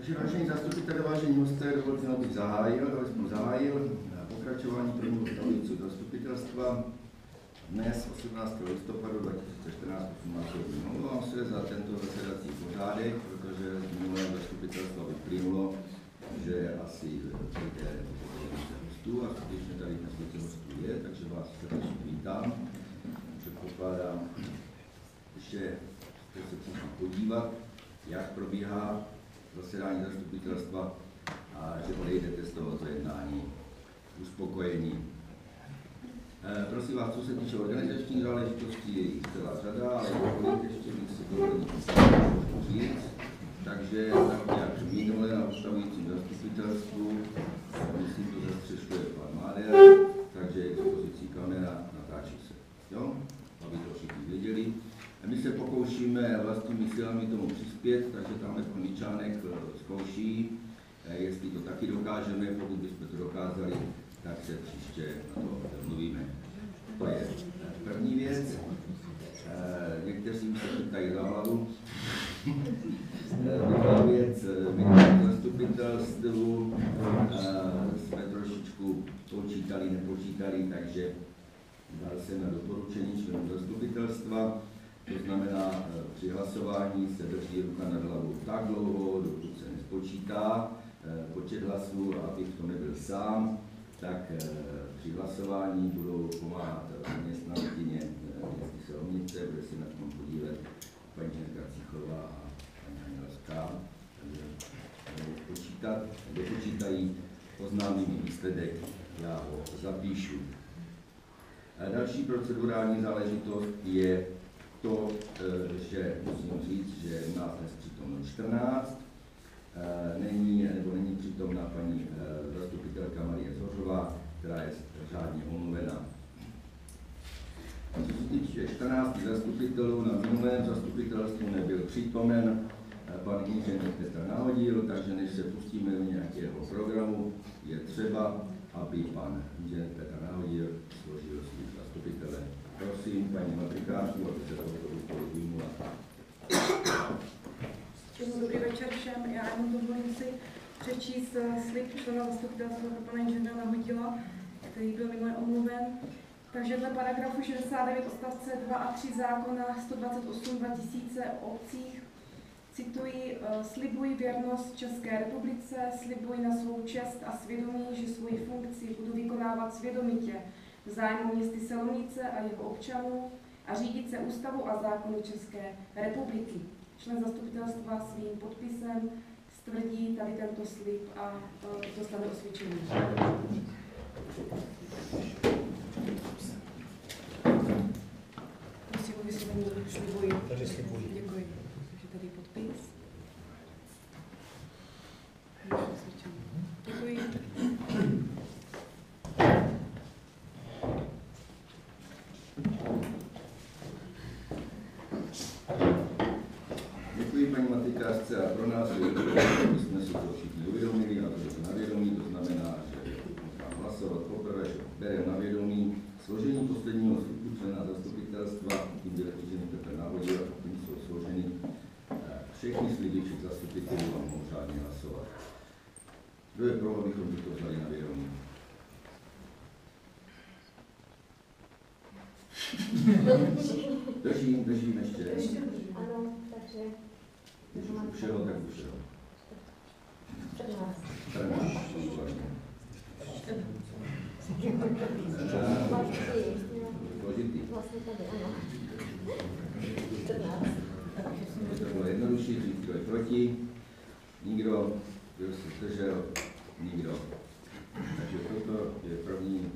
Takže vážení zastupitelé, vážení hosté, dovolte, abych zahájil pokračování prvního stavujícího zastupitelstva dnes 18. listopadu 2014 18 hodin. Omlouvám se za tento zasedací pořádek, protože z minulého zastupitelstva vyplynulo, že asi přijde hostů a skutečně tady dnes hostů je, takže vás srdečně vítám. Předpokládám, že jste se přišli podívat, jak probíhá zasedání zastupitelstva a že odejdete z tohoto jednání uspokojení. Prosím vás, co se týče organizačních záležitostí, je jich celá řada, ale dovolit ještě bych si dovolil říct. Takže tak jak minule na ustavujícím zastupitelstvu, myslím, to zastřešuje pan Máder, takže je k dispozici kamera, natáčí se. Jo? Aby to všichni věděli. A my se pokoušíme vlastními silami tomu přispět, takže tamhle pan Míčánek zkouší, jestli to taky dokážeme, pokud bychom to dokázali, tak se příště na to domluvíme. To je první věc. Někteří se chytají za hlavu. Druhá věc, my na zastupitelstvu jsme trošičku počítali, nepočítali, takže dal jsem na doporučení členů zastupitelstva. To znamená, při hlasování se drží ruka nad hlavou tak dlouho, dokud se nespočítá počet hlasů, a abych to nebyl sám, tak při hlasování budou pomáhat zaměstnankyně městské Selomnice, bude se na tom podílet paní Henka Cíchová a paní Anielská. Takže dopočítají, oznámí mi výsledek, já ho zapíšu. Další procedurální záležitost je to, že musím říct, že nás dnes přítomno 14, není přítomna paní zastupitelka Marie Zořová, která je řádně omluvena. Co se týče 14 zastupitelů, na minulém zastupitelstvu nebyl přítomen pan inženýr Petr Nahodil, takže než se pustíme do nějakého programu, je třeba, aby pan inženýr Petr Nahodil složil svých zastupitele. Prosím, paní matrikářku, aby se tohoto úkolu vyjmula. Dobrý večer všem. Já jenom dovolím si přečíst slib člena zastupitelstva pro pana inženýra Nahodila, který byl minule omluven. Takže dle paragrafu 69 odstavce 2 a 3 zákona 128/2000 o obcích, cituji, slibuji věrnost České republice, slibuji na svou čest a svědomí, že svoji funkci budu vykonávat svědomitě v zájmu městy Selomnice a jeho občanů a řídit se ústavu a zákony České republiky. Člen zastupitelstva svým podpisem stvrdí tady tento slib a dostane osvědčení. Prosím o vyslovení slibuji. Tady slibuji. Děkuji. Takže tady podpis. Děkuji. Děkuji paní matrikářce a pro nás je důležité, aby jsme si to všichni uvědomili a to na vědomí, to znamená, že můžeme hlasovat poprvé, že bereme na vědomí složení posledního slibu člena zastupitelstva, tím byl inženýr Petr Nahodil, a tím jsou složeny všechny sliby všech zastupitelů a mohou řádně hlasovat. Kdo je pro, abychom to vzali na vědomí? Držím ještě. Ano, takže... Když už u všeho, tak u všeho. 14. Složitý. Vlastně tady, ano. 14. To bylo jednodušší, říct, kdo je proti. Nikdo, kdo se zdržel, nikdo. Takže toto je první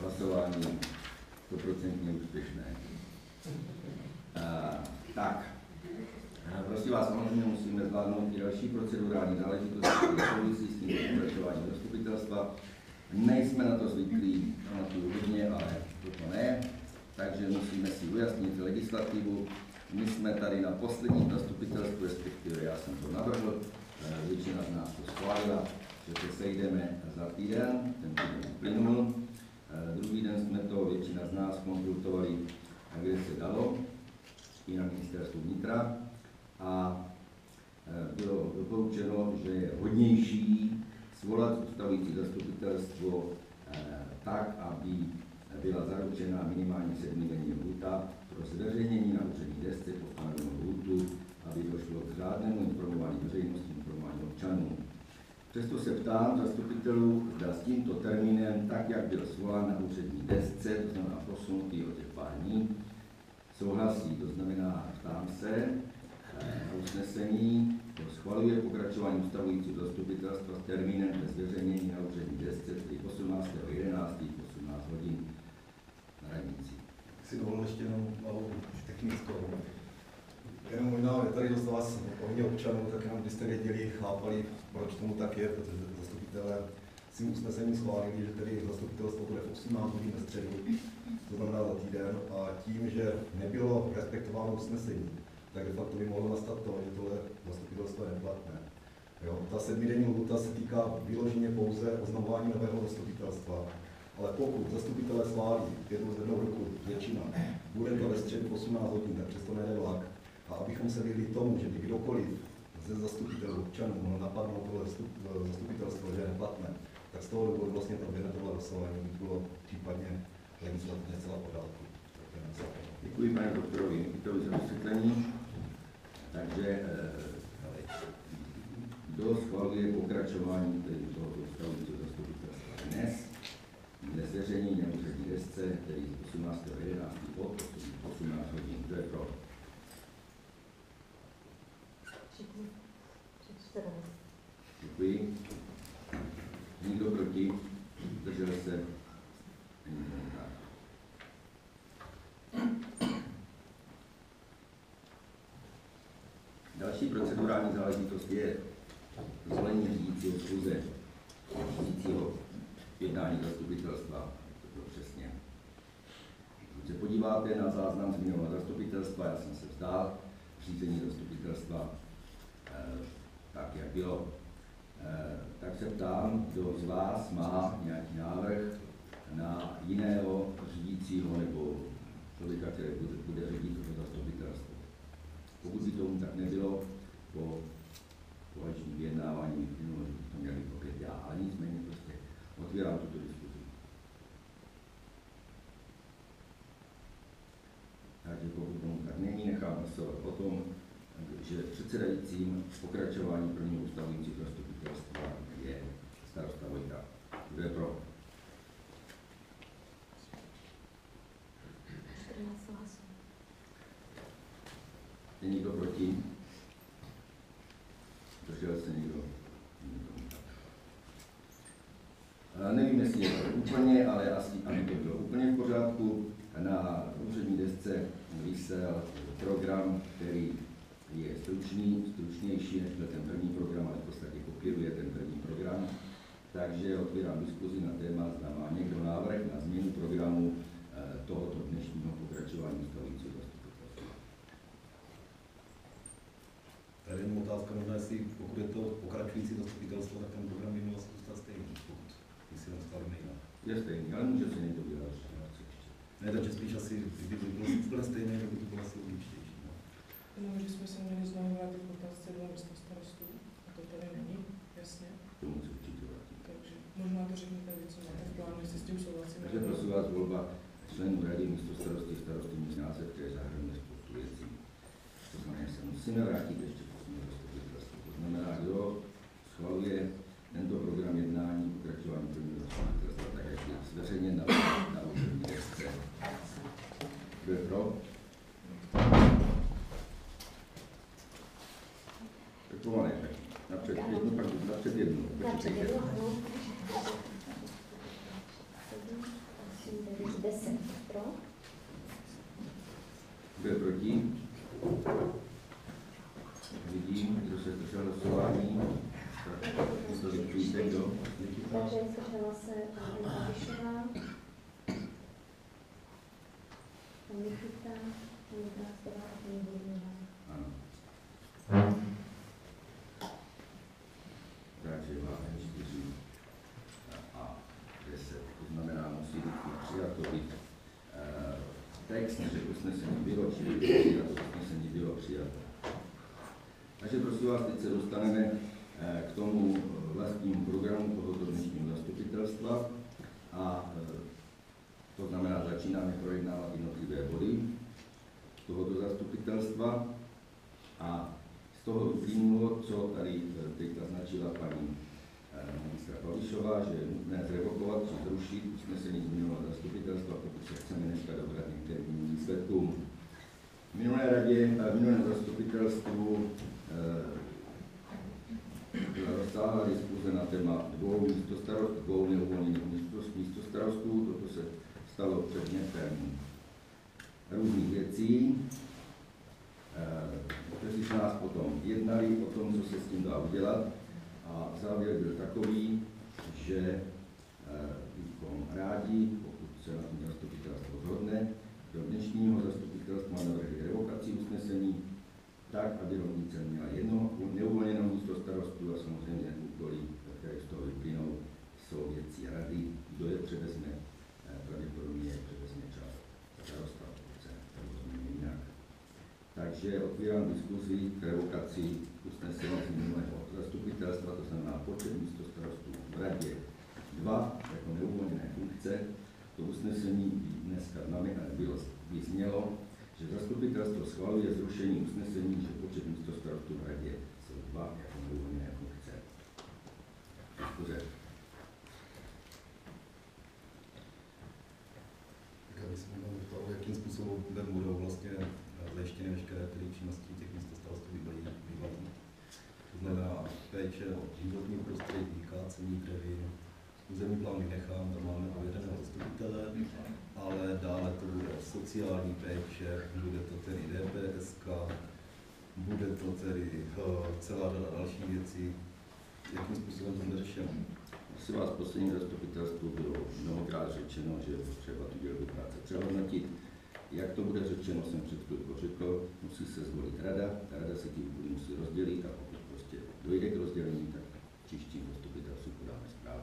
hlasování 100% úspěšné. Tak, prosím vás, samozřejmě musíme zvládnout i další procedurální záležitosti, které souvisí s tím pokračováním zastupitelstva. Nejsme na to zvyklí, pamatuju hodně, ale toto ne, takže musíme si ujasnit legislativu. My jsme tady na posledním zastupitelstvu, respektive já jsem to navrhl, většina z nás to schválila, že se sejdeme za týden, ten týden uplynul. Druhý den jsme to většina z nás konzultovali, kde se dalo, i na ministerstvu vnitra. A bylo doporučeno, že je hodnější svolat ustavující zastupitelstvo tak, aby byla zaručena minimálně 7denní lhůta pro zveřejnění na úřední desce po stanovenou lhůtu, aby došlo k řádnému informování veřejnosti, informování občanů. Přesto se ptám zastupitelů, zda s tímto termínem, tak jak byl svolán na úřední desce, to znamená posunutý o těch pár dní, souhlasí, to znamená, ptám se, usnesení schvaluje pokračování ustavujícího zastupitelstva s termínem ve zveřejnění na úřední desce, tedy 18.11. 18 hodin na radnici. Si dovolil ještě jenom malou technickou. Jenom možná je tady dost vás hodně občanů, tak jenom byste věděli, chápali, proč tomu tak je, protože zastupitelé si usnesení schválili, že tedy zastupitelstvo bude v 18 hodin ve středu, to znamená za týden, a tím, že nebylo respektováno usnesení, tak de facto by mohlo nastat to, že tohle zastupitelstvo je neplatné. Jo, ta 7denní lhůta se týká vyloženě pouze oznamování nového zastupitelstva, ale pokud zastupitelé schválí jednou z jednou roku většina, bude to ve středu 18 hodin, tak přesto nejde vlak. A abychom se vyhli tomu, že by kdokoliv ze zastupitelů občanů mohl napadnout tohle zastupitelstvo, že je neplatné, tak z toho důvodu vlastně proběhne tohle hlasování, by bylo případně legislativně celá pořádku. Děkuji panu doktorovi Nikitovi za vysvětlení. Takže kdo schvaluje pokračování tohoto ustavujícího zastupitelstva dnes, ve zveřejnění na úřední desce, tedy 18.11. od 18 hodin. Kdo je pro? Děkuji. Nikdo proti? Zdržel se? Není tomu tak. Další procedurální záležitost je zvolení řídícího schůze, řídícího jednání zastupitelstva, to bylo přesně. Když se podíváte na záznam z minulého zastupitelstva, já jsem se vzdál řízení zastupitelstva tak, jak bylo. Tak se ptám, kdo z vás má nějaký návrh na jiného řídícího nebo člověka, který bude řídit toto zastupitelstvo. Pokud by tomu tak nebylo, po koaličním vyjednávání minulého to měli opět já, ale nicméně prostě otvírám tuto diskuzi. Takže pokud tomu tak není, nechám hlasovat o tom, že předsedajícím pokračování prvního ustavujícího zastupitelstva je starosta Vojta. Kdo je pro? 14 hlasů. Je někdo proti? Držel se někdo? Nevím, jestli je to úplně, ale asi aby to bylo úplně v pořádku. Na úřední desce visel program, který je stručnější než byl ten první program, ale v podstatě kopíruje ten první program. Takže otvírám diskuzi na téma, zda má někdo návrh na změnu programu tohoto dnešního pokračování ustavujícího zastupitelstva. Tady je otázka, možná jestli pokud je to pokračující zastupitelstvo, tak ten program by měl zůstat stejný, pokud si ho nastavíme jinak. Je stejný, ale může se někdo vyjádřit. Ne, takže spíš asi, kdyby to bylo úplně stejné, tak by to bylo asi logičtější. No, že jsme se měli znovu vrátit k otázce dva místa starostů, a to tady není, jasně. K tomu se určitě vrátím. Takže možná to řeknete vy, co máte v plánu, jestli s tím souhlasíme. Takže prosím vás, volba členů rady místo starosty můj název, které zahrnuje spoustu věcí. To znamená, že se musíme vrátit ještě k zastupitelstvu. To znamená, kdo schvaluje tento program jednání pokračování prvního zastupitelstva, tak jak je zveřejněn na úřední desce. Kdo je pro? Tak pomalé, tak napřed jednu, pak napřed jednu. Napřed jednu, ano. 10 pro. Kdo je proti? Vidím, kdo se zdržel hlasování. To vyklíte, kdo? Takže zdržela se paní Babišová, pan Nikita, paní Brástová a paní Burnová. Ano. Takže máme 4 a 10. To znamená, musí být přijato být text, že usnesení bylo, čili přijato usnesení bylo přijato. Takže prosím vás, teď se dostaneme k tomu vlastnímu programu tohoto dnešního zastupitelstva a to znamená, začínáme projednávat jednotlivé body tohoto zastupitelstva a z toho vyplynulo, co tady teď naznačila paní magistra Pavišová, že je nutné zrevokovat či zrušit usnesení z minulého zastupitelstva, pokud se chceme dneska dobrat některým výsledkům. V minulém zastupitelstvu byla rozsáhlá diskuze na téma dvou neuvolněných místostarostů. Toto se stalo předmětem různých věcí, kteří se nás potom jednali o tom, co se s tím dá udělat. A závěr byl takový, že bychom rádi, pokud se na tom zastupitelstvo shodne, do dnešního zastupitelstva navrhli revokaci usnesení, tak, aby rovnice měla jedno neuvolněnou místo starostu a samozřejmě úkoly, které z toho vyplynou, jsou věcí rady, kdo je převezme, pravděpodobně převezme část starosta, pokud se rozumíme jinak. Takže otvírám diskuzi k revokaci usnesení z minulého zastupitelstva, to znamená počet místo starostů v radě 2 jako neuvolněné funkce. To usnesení dneska by znělo, že zastupitelstvo schvaluje zrušení usnesení, že počet místo starostů v radě jsou 2 jako neuvolněné funkce. Diskuze. Já bych se ptal, jakým způsobem budou vlastně zajištěny veškeré činnosti těch místostarostů bývalí. To znamená péče o životní prostředí, kácení dřevin, územní plán vynechám, tam máme pověřeného zastupitele, ale dále to bude sociální péče, bude to tedy DPSK, bude to tedy celá řada dalších věcí. Jakým způsobem to bude řešeno? Asi vás v posledním zastupitelstvu bylo mnohokrát řečeno, že je třeba tu dělbu práce přehodnotit. Jak to bude řečeno, jsem před chvílkou řekl, musí se zvolit rada, ta rada se ty úkoly musí rozdělit a pokud prostě dojde k rozdělení, tak příštím zastupitelstvu podáme zprávu.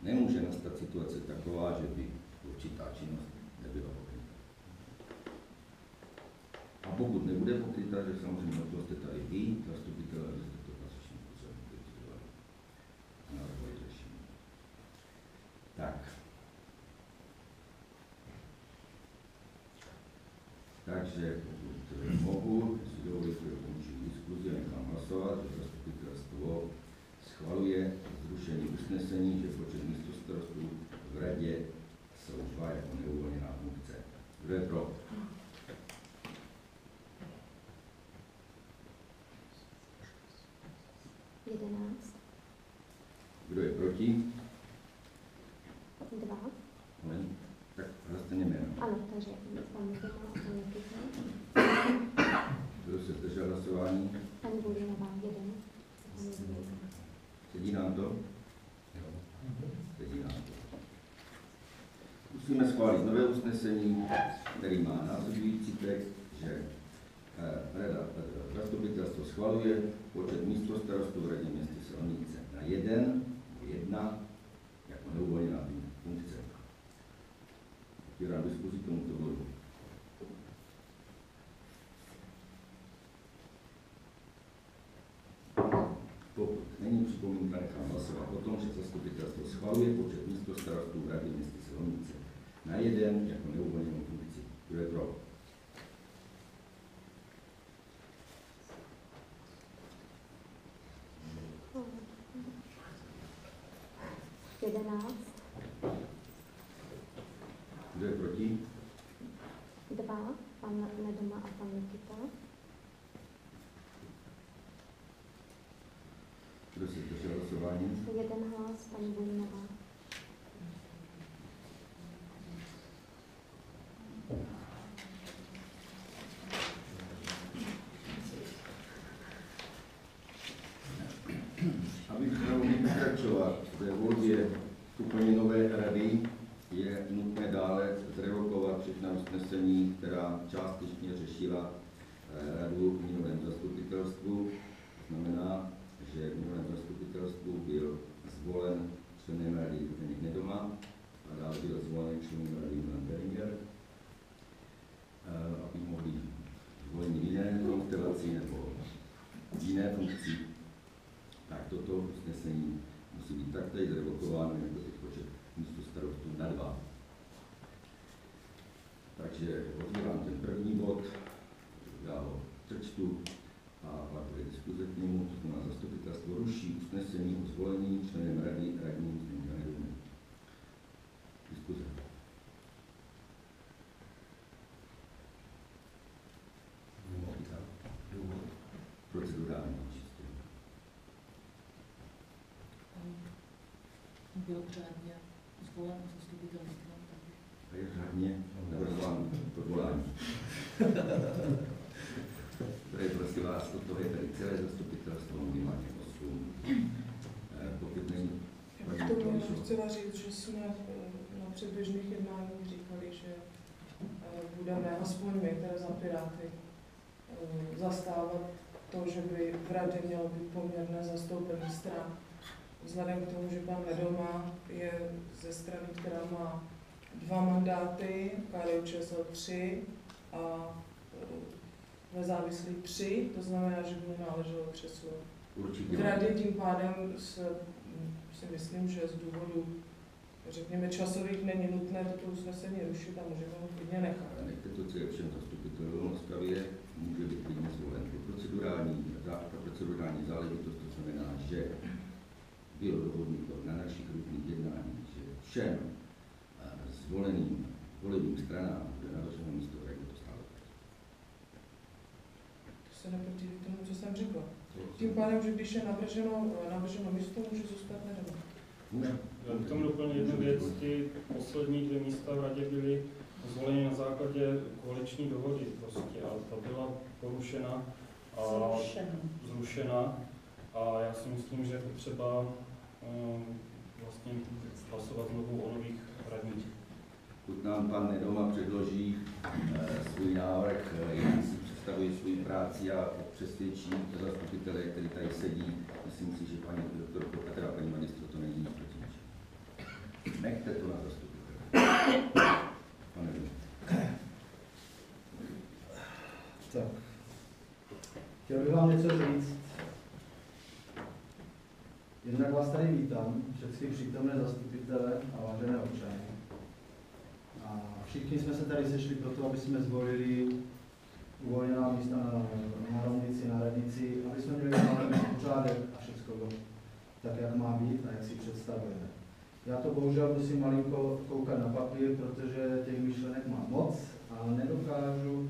Nemůže nastat situace taková, že by určitá činnost nebyla pokryta. A pokud nebude pokryta, že samozřejmě o to jste tady vy, zastupitelé, abyste to patřičným způsobem kritizovali. Navrhovali řešení. Tak. Takže pokud mohu, si dovolíte, ukončit diskuzi a nechám hlasovat, že zastupitelstvo schvaluje zrušení usnesení, že počet místostarostů v radě jsou 2 jako neuvolněná funkce. Kdo je pro? Kdo je proti? 2. Tak hlaste jméno. Ano, takže pan Mikita a pan Mikita. Kdo se zdržel hlasování? Paní Bulinová 1. Sedí nám to? Sedí nám to. Musíme schválit nové usnesení, který má následující text, že zastupitelstvo schvaluje počet místostarostů v radě města Silnice na 1 jako neuvolněná funkce. Otvírám diskuzi k tomuto bodu. Pokud není připomínka, nechám hlasovat o tom, že zastupitelstvo schvaluje počet místostarostů v radě města Silnice na 1 jako neuvolněnou funkci. Kdo je pro? Kdo je proti? 2. Pan Nedoma a pan Mikita. Kdo se zdržel hlasování? 1 hlas, paní Bulinová. Abych mohl pokračovat ve volbě úplně nové rady, je nutné dále zrevokovat všechna usnesení, která částečně řešila radu v minulém zastupitelstvu. To znamená, že v minulém zastupitelstvu byl zvolen členem rady Zdeněk Nedoma a dále byl zvolen členem rady Milan Beringer, aby mohli usnesení o zvolení členem rady radním Zdeňka Nedomy. Diskuze. Procedurální čistě. Byl řádně zvolen zastupitelstvem. A je řádně navrhován podvolání. To je prostě vás, to je tady celé zastupitelstvo, minimálně 8. Pokud není... Já bych tomu chtěla říct, že jsme na předběžných jednáních říkali, že budeme, aspoň my, které za Piráty, zastávat to, že by v radě mělo být poměrné zastoupení stran. Vzhledem k tomu, že pan Nedoma je ze strany, která má 2 mandáty, KDU-ČSL 3 a nezávislý 3, to znamená, že by mu náleželo křeslo. Určitě. V radě tím pádem si myslím, že z důvodu, řekněme, časových není nutné toto usnesení rušit a můžeme ho klidně nechat. Ale nechte to, co je všem zastupitelům v Ostravě, může být klidně zvolen. Ta procedurální záležitost, to znamená, že bylo dohodnuto na našich různých jednáních, že všem zvoleným volebním stranám bude navrženo místo v radě, to stále platí. To se neprotiví tomu, co jsem řekla. Tím pádem, že když je navrženo místo, může zůstat Nedoma. Já bych tomu doplnil jednu věc. Ty poslední 2 místa v radě byly zvoleny na základě koaliční dohody prostě a ta byla porušena a zrušena. A já si myslím, že je potřeba vlastně hlasovat znovu o nových radních. Pokud nám pan Nedoma předloží svůj návrh, jak si představuje svou práci a přesvědčí zastupitele, který tady sedí, myslím si, že paní doktorko, teda paní magistro, to není nic proti ničemu. Nechte to na zastupitele. Pane Nedoma. Tak. Chtěl bych vám něco říct. Jednak vás tady vítám, všechny přítomné zastupitele a vážené občany. A všichni jsme se tady sešli proto, aby jsme zvolili uvolněná místa na radnici, na radnici, aby jsme měli máme pořádek a všechno tak, jak má být a jak si představujeme. Já to bohužel musím malinko koukat na papír, protože těch myšlenek mám moc a nedokážu,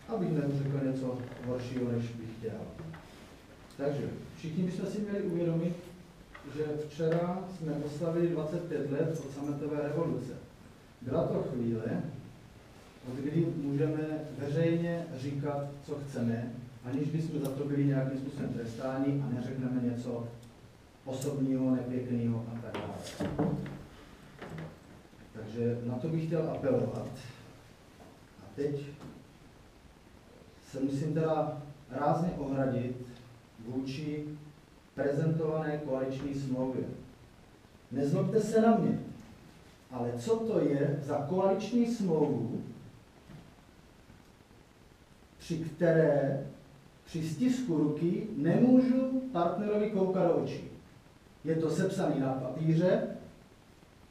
abych neřekl něco horšího, než bych chtěl. Takže všichni bychom si měli uvědomit, že včera jsme oslavili 25 let od sametové revoluce. Byla to chvíle, od kdy můžeme veřejně říkat, co chceme, aniž bychom za to byli nějakým způsobem trestáni a neřekneme něco osobního, nepěkného a tak dále. Takže na to bych chtěl apelovat. A teď se musím teda rázně ohradit vůči prezentované koaliční smlouvě. Nezlobte se na mě, ale co to je za koaliční smlouvu, při které při stisku ruky nemůžu partnerovi koukat do očí. Je to sepsaný na papíře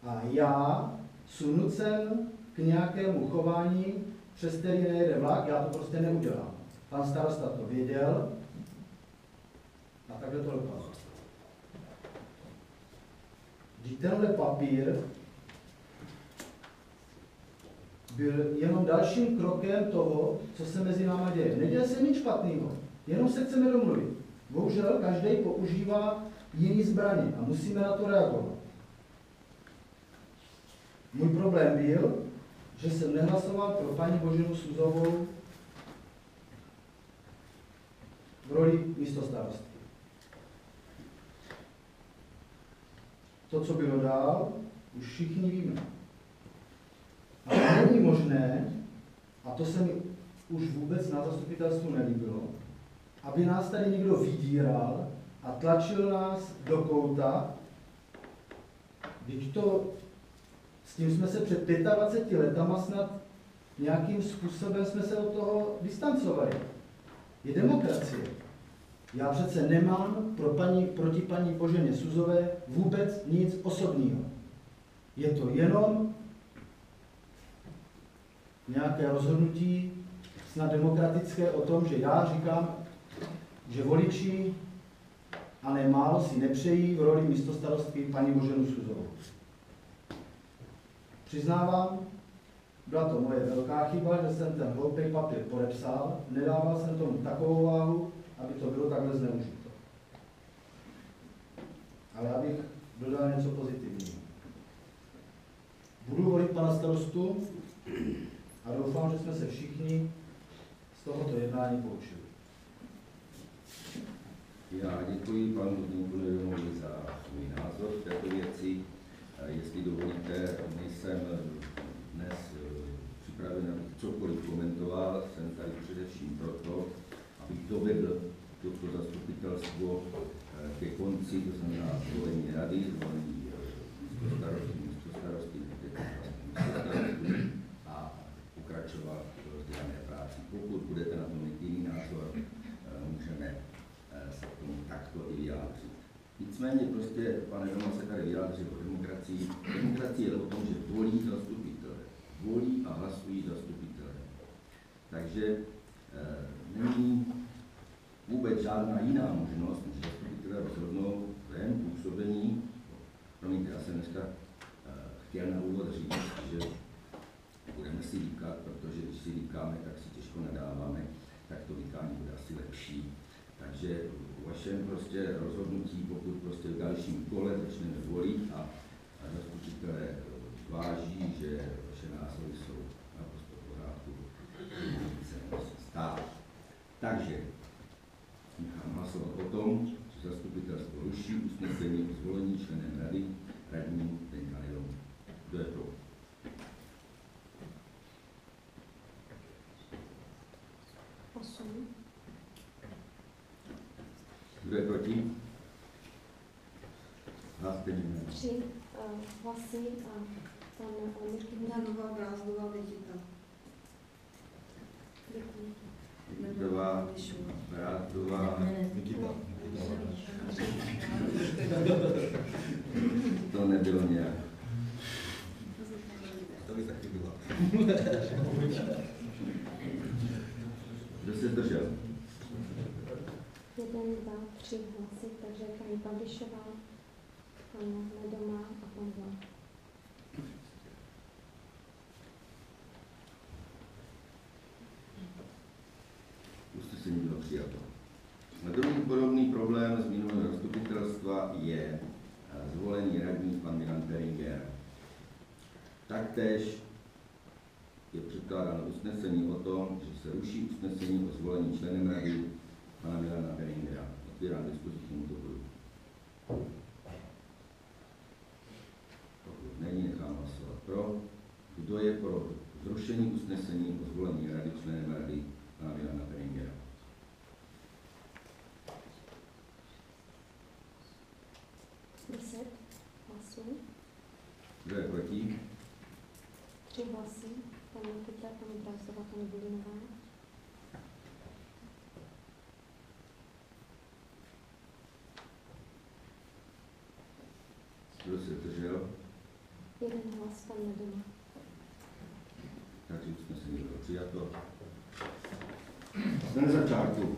a já jsem nucen k nějakému chování, přes který nejede vlak, já to prostě neudělám. Pan starosta to věděl a takhle to dopadlo. Když tenhle papír byl jenom dalším krokem toho, co se mezi náma děje. Neděje se nic špatného, jenom se chceme domluvit. Bohužel každý používá jiný zbraně a musíme na to reagovat. Můj problém byl, že jsem nehlasoval pro paní Boženu Suzovou v roli místostarostky. To, co bylo dál, už všichni víme. Ale není možné, a to se mi už vůbec na zastupitelstvu nelíbilo, aby nás tady někdo vydíral a tlačil nás do kouta, když to, s tím jsme se před 25 letama snad nějakým způsobem jsme se od toho distancovali. Je demokracie. Já přece nemám proti paní Boženě Suzové vůbec nic osobního. Je to jenom nějaké rozhodnutí, snad demokratické, o tom, že já říkám, že voliči a nemálo si nepřejí v roli místostarostky paní Boženu Suzovou. Přiznávám, byla to moje velká chyba, že jsem ten hloupý papír podepsal, nedával jsem tomu takovou váhu, aby to bylo takhle zneužito. Ale abych dodal něco pozitivního. Budu volit pana starostu a doufám, že jsme se všichni z tohoto jednání poučili. Já děkuji panu Zdeňku Nevědomovi za svůj názor v této věci. Jestli dovolíte, nejsem dnes připraven, abych cokoliv komentoval. Jsem tady především proto, abych dovedl toto zastupitelstvo ke konci, to znamená zvolení rady, zvolení místostarostí a pokračovat v rozdělané práci. Pokud budete na tom mít jiný názor, můžeme se k tomu takto i vyjádřit. Nicméně prostě, pane Roman se tady vyjádřil o demokracii. Demokracie je o tom, že volí zastupitele. Volí a hlasují zastupitele. Takže není vůbec žádná jiná možnost, než zastupitele rozhodnou během působení. Promiňte, já jsem dneska chtěl na úvod říct, že budeme si říkat, protože když si říkáme, tak si těžko nadáváme, tak to říkání bude asi lepší. Takže v vašem prostě rozhodnutí, pokud prostě v dalším kole začneme volit a zastupitelé zváží, že vaše názory jsou naprosto v pořádku, se musí stát. Takže nechám hlasovat o tom, že zastupitelstvo ruší usnesení o zvolení členem rady radním Zdeňka Nevědomí. Kdo je pro? Kdo je proti? Hlaste mi. 3 hlasy a pan Mirky Nová Brázdová Vidita. Děkuji. Vidová, Brázdová, Nikita. to nebylo nějak. To by taky byla. Kdo se zdržel? 1, 2, 3 hlasy, takže paní Pavlišová, pan Nedoma a pan Vlach. Usnesení bylo přijato. Druhý podobný problém z minulého zastupitelstva je zvolený radní pan Milan Peringer. Taktéž je předkládáno usnesení o tom, že se ruší usnesení o zvolení členem rady pana Milana Peringera. Otvírám diskuzi k tomuto bodu. Pokud není, nechám hlasovat pro. Kdo je pro zrušení usnesení o zvolení rady členem rady pana Milana Peringera? Hlasů. Kdo je proti? 3 hlasy, pan Nikita, paní Brázdová, paní Bulinová. Kdo se zdržel? 1 hlas, pan Nedoma. Takže usnesení bylo přijato. Jsme na začátku.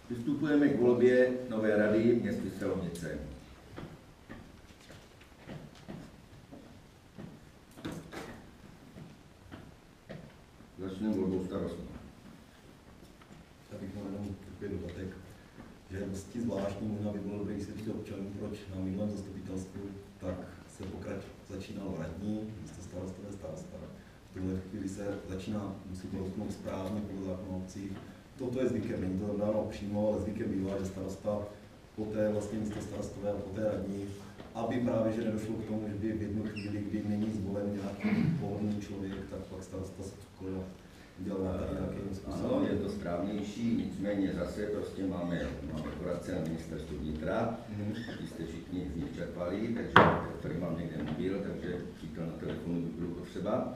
Přistupujeme k volbě nové rady města Selovnice. Začneme volbou starostů. Já bych měl jenom takový dodatek, že je dosti zvláštní, možná by bylo dobré vysvětlit občanům, proč na minulém zastupitelstvu tak se začínalo radní, místo starostové starosta. V tuhle chvíli se začíná, musí to dotknout správně podle zákona o obcích. Toto je zvykem, není to dáno přímo, ale zvykem bývá, že starosta poté vlastně místo starostové a poté radní, aby právě že nedošlo k tomu, že by v jednu chvíli, kdy není zvolen nějaký pohodlný člověk, tak pak starosta se cokoliv dělá nějakým způsobem. Ano, je to správnější, nicméně zase prostě máme poradce na ministerstvu vnitra, kteří jste všichni z nich čerpali, takže tady mám někde mobil, takže přítel na telefonu by bylo potřeba.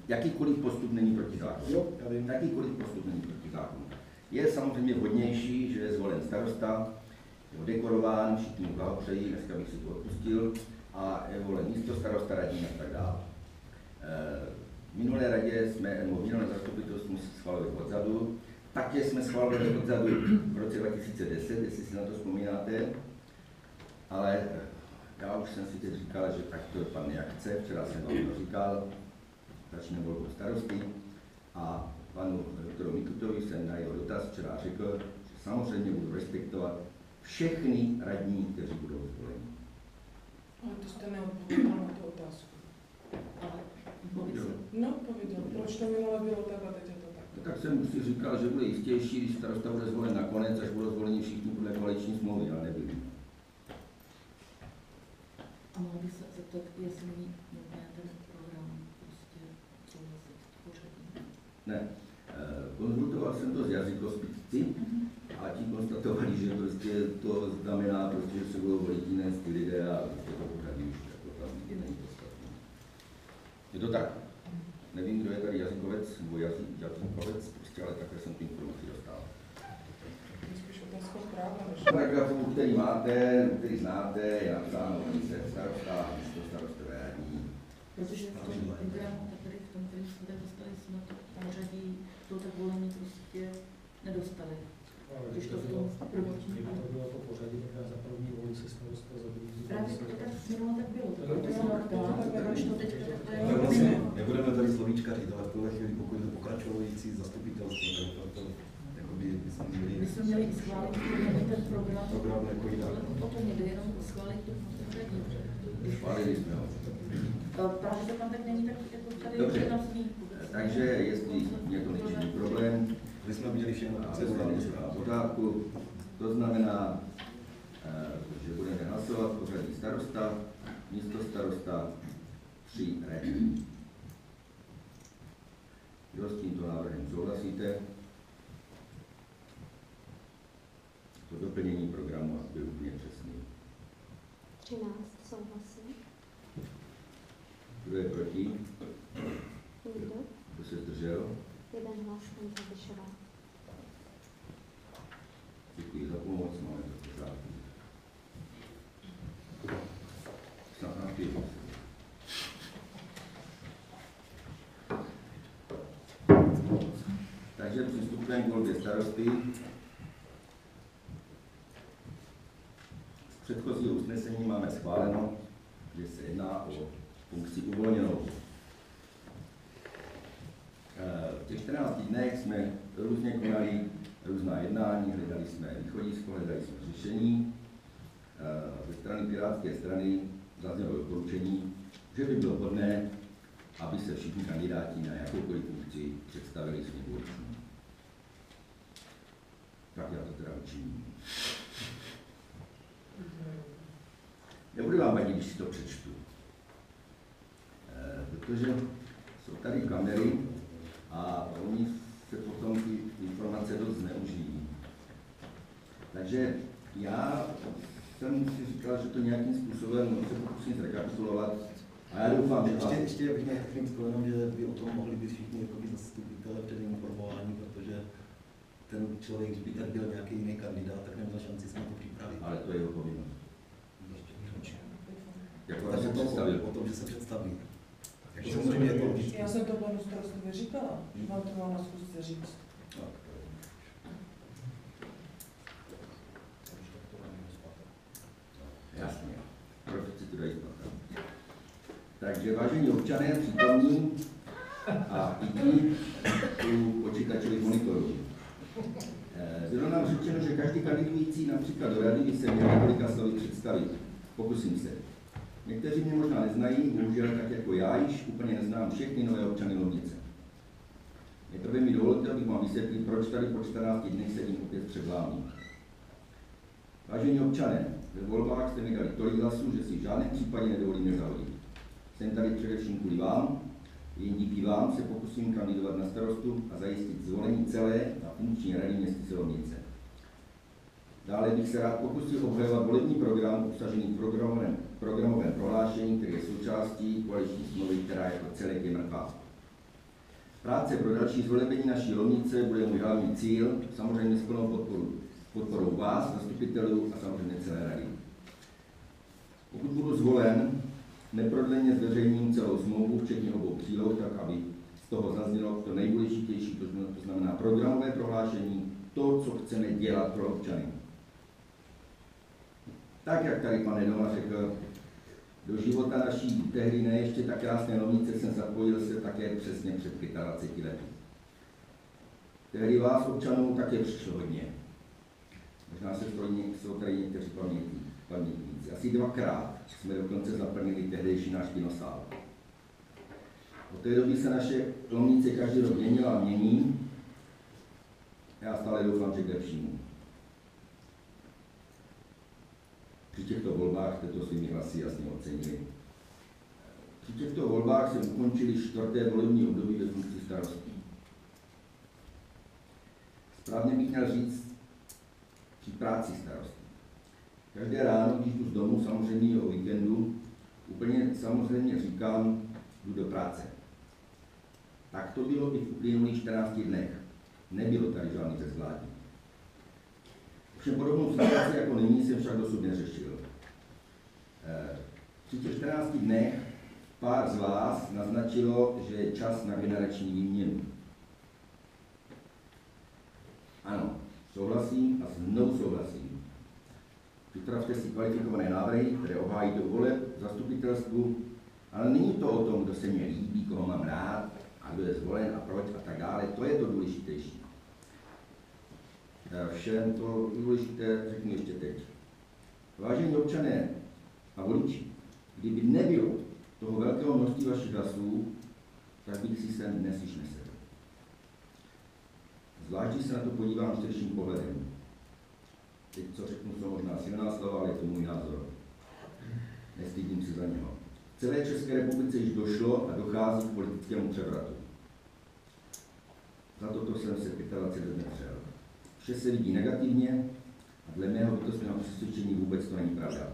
Jakýkoliv postup není proti zákonu. Jakýkoliv postup není proti zákonu. Je samozřejmě vhodnější, že je zvolen starosta, je dekorován, všichni mu blahopřejí, dneska bych si to odpustil, a je volen místo starosta, radní a tak dále. V minulé radě jsme, nebo v minulém zastupitelstvu jsme schválili odzadu, také jsme schválili odzadu v roce 2010, jestli si na to vzpomínáte, ale já už jsem si teď říkal, že tak to dopadne jak chce, včera jsem vám to říkal, začínám volbou starosty a panu doktoru Mikutovi jsem na jeho dotaz včera řekl, že samozřejmě budu respektovat všechny radní, kteří budou zvoleni. Ale to jste neodpověděl na tu otázku. No, pověděl. Proč to minule bylo tak a teď je to tak? Tak jsem si říkal, že bude jistější, když starosta bude zvolen nakonec, až budou zvoleni všichni podle koaliční smlouvy, ale nebyli. A mohl bych se zeptat, jestli není možné ten program prostě souhlasit pořadí? Ne. Konzultoval jsem to s jazykospitci a ti konstatovali, že prostě to znamená, prostě, že se budou volit jiné ty lidé a prostě to pořadí už jako tam není podstatné. Je to tak. Nevím, kdo je tady jazykovec nebo jazykovec, prostě, ale takhle jsem tu informaci dostal. Spíš otázka práva, než... Paragrafu, který máte, který znáte, je napsáno, že se starosta, místo starostové radní. Protože v tom programu, tady v tom, který jsme dostali, jsme to pořadí, to tak volení prostě nedostali. Když to v tom prvotním... To bylo to pořadí, tak za první volici starosta, za druhý. Právě to tak minule tak bylo. To je proč to teď Nebudeme tady slovíčka říct, ale v tuhle chvíli, pokud je to pokračující zastupitelstvo, tak to jakoby bychom měli... My jsme měli schválit ten program, jako jinak. o tom jde, jenom schválit to pořadí. Schválili jsme ho. Takže to tam tak není tak, jako tady Dobře. je na zmínku. Takže jestli mě to nečiní problém, My jsme viděli všechno, a co je v pořádku, to znamená, že budeme hlasovat pořadí starosta, místo starosta, 3 radní. Kdo s tímto návrhem souhlasíte? To doplnění programu byl úplně přesný. 13 souhlasí. Kdo je proti? Nikdo? Kdo se zdržel? 1 hlas, paní Zabišová. Děkuji za pomoc, máme to v pořádku. Snad nám pět. Takže přistupujeme k volbě starosty. Z předchozího usnesení máme schváleno, že se jedná o funkci uvolněnou. V těch 14 dnech jsme různě konali různá jednání, hledali jsme východisko, hledali jsme řešení. Ze strany Pirátské strany zaznělo doporučení, že by bylo vhodné, aby se všichni kandidáti na jakoukoliv funkci představili svým voličům. Tak já to teda učiním. Nebudu vám vadit, když si to přečtu, protože jsou tady kamery a oni se potom ty informace dost zneužijí. Takže já jsem si říkal, že to nějakým způsobem se pokusím zrekapitulovat a já doufám, že ještě bych měl takovým skvělým, že by o tom mohli být všichni zastupitelé před informování, protože ten člověk, když by tady byl nějaký jiný kandidát, tak neměl šanci se na to připravit. Ale to je jeho povinnost. Jako Takže se představil. o tom, že se představí. Jako Samozřejmě je to logické. Já jsem to panu starostovi říkala, že vám to mám na zkusce říct. Jasně, proč si to dají spát. Takže vážení občané, přítomní a i ti u počítačových monitorů. Bylo nám řečeno, že každý kandidující například do rady by se měl několika slovy představit. Pokusím se. Někteří mě možná neznají, bohužel tak jako já již úplně neznám všechny nové občany Lomnice. Nejprve mi dovolte, abych vám vysvětlil, proč tady po 14 dnech sedím opět před vámi. Vážení občané, ve volbách jste mi dali tolik hlasů, že si v žádném případě nedovolím nezahodit. Jsem tady především kvůli vám, jen díky vám se pokusím kandidovat na starostu a zajistit zvolení celé a funkční rady městyse Lomnice. Dále bych se rád pokusil obhajovat volební program obsažený v programovém prohlášení, který je součástí koaliční smlouvy, která jako celek je mrtvá. Práce pro další zvolebení naší Lomnice bude můj hlavní cíl, samozřejmě s plnou podporou vás, zastupitelů a samozřejmě celé rady. Pokud budu zvolen, neprodleně zveřejním celou smlouvu, včetně obou příloh, tak aby z toho zaznělo to nejdůležitější, to znamená programové prohlášení, to, co chceme dělat pro občany. Tak, jak tady pan Nedoma řekl, do života naší tehdy ne ještě tak krásné Lomnice jsem zapojil se také přesně před 25 lety. Tehdy vás občanů také přišlo hodně. Možná jsou tady někteří pamětníci. Asi 2krát jsme dokonce zaplnili tehdejší náš kinosál. Od té doby se naše Lomnice každý rok měnila a mění. Já stále doufám, že k lepšímu. Při těchto volbách jste to svými hlasy jasně ocenili. Při těchto volbách se ukončili 4. volební období ve funkci starostů. Správně bych měl říct při práci starostů. Každé ráno, když jdu z domu, samozřejmě o víkendu, úplně samozřejmě říkám, jdu do práce. Tak to bylo i v uplynulých 14 dnech. Nebylo tady žádný bezvládní. Všem podobnou situaci jako nyní jsem však dosud neřešil. Při těch 14 dnech pár z vás naznačilo, že je čas na generační výměnu. Ano, souhlasím a znovu souhlasím. Připravte si kvalifikované návrhy, které obhájí do voleb zastupitelstvu, ale není to o tom, kdo se mě líbí, koho mám rád a kdo je zvolen a proč a tak dále. To je to důležitější. Všem to důležité řeknu ještě teď. Vážení občané a voliči, kdyby nebylo toho velkého množství vašich hlasů, tak bych si sem dnes již nesedl. Zvlášť, když se na to podívám širším pohledem. Teď, co řeknu, jsou možná silná slova, ale je to můj názor. Nestydím se za něho. V celé České republice již došlo a dochází k politickému převratu. Za toto jsem se 25 let nepřel. Vše se vidí negativně a dle mého bytostného přesvědčení vůbec to není pravda.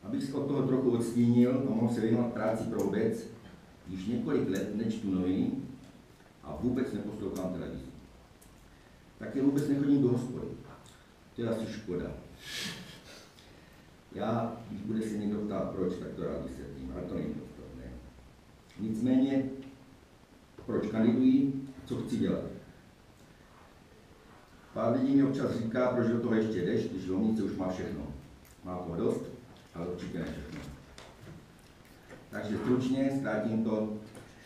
Abych se od toho trochu odstínil a mohl se věnovat práci pro obec, již několik let nečtu noviny a vůbec neposlouchám televizi. Také vůbec nechodím do hospody. To je asi škoda. Já, když bude se někdo ptát proč, tak to rád vysvětlím, ale to není podstatné. Nicméně, proč kandiduji, co chci dělat. Pár lidí mi občas říká, proč do toho ještě jdeš, když Lomnice už má všechno. Má toho dost, ale určitě ne všechno. Takže stručně, zkrátím to.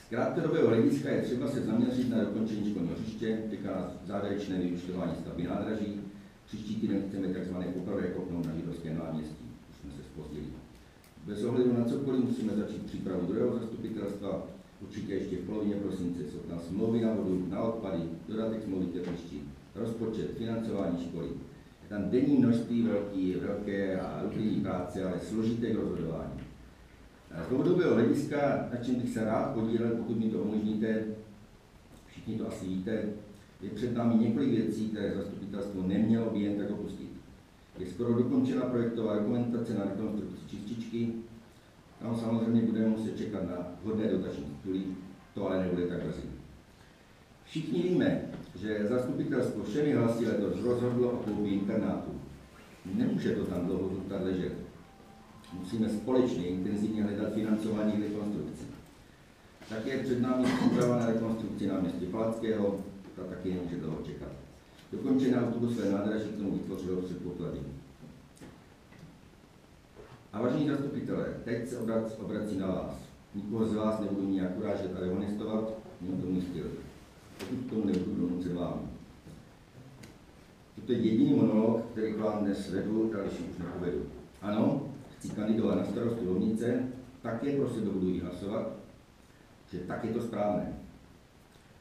Z krátkodobého hlediska je třeba se zaměřit na dokončení školního hřiště, čeká nás závěrečné vyúčtování stavby nádraží. Příští týden chceme tzv. Poprvé kopnout na Židovském náměstí. Už jsme se zpozdili. Bez ohledu na cokoliv musíme začít přípravu druhého zastupitelstva. Určitě ještě v polovině prosince jsou tam smlouvy na vodu, na odpady, dodatek smlouvy teplišti, rozpočet, financování školy. Je tam denní množství velké a rutinní práce, ale složité rozhodování. Z dlouhodobého hlediska, na čem bych se rád podílel, pokud mi to umožníte, všichni to asi víte, je před námi několik věcí, které zastupitelstvo nemělo by jen tak opustit. Je skoro dokončena projektová dokumentace na rekonstrukci čističky, tam samozřejmě budeme muset čekat na vhodné dotační tituly, to ale nebude tak brzy. Všichni víme, že zastupitelstvo všemi hlasy letos rozhodlo o koupi internátu. Nemůže to tam dlouho zůstat ležet. Musíme společně intenzivně hledat financování rekonstrukcí. Také je před námi příprava na rekonstrukci náměstí Palackého, ta taky nemůže dlouho čekat. Dokončené autobusové nádraží k tomu vytvořilo předpoklady. A vážení zastupitelé, teď se obrací na vás. Nikoho z vás nebudu nijak urážet a dehonestovat, mimo to můj styl. Pokud k tomu nebudu donucen vám. Toto je jediný monolog, který k vám dnes vedu, další už nepovedu. Ano, chci kandidovat na starostu Lomnice, také pro sebe budu i hlasovat, že tak je to správné.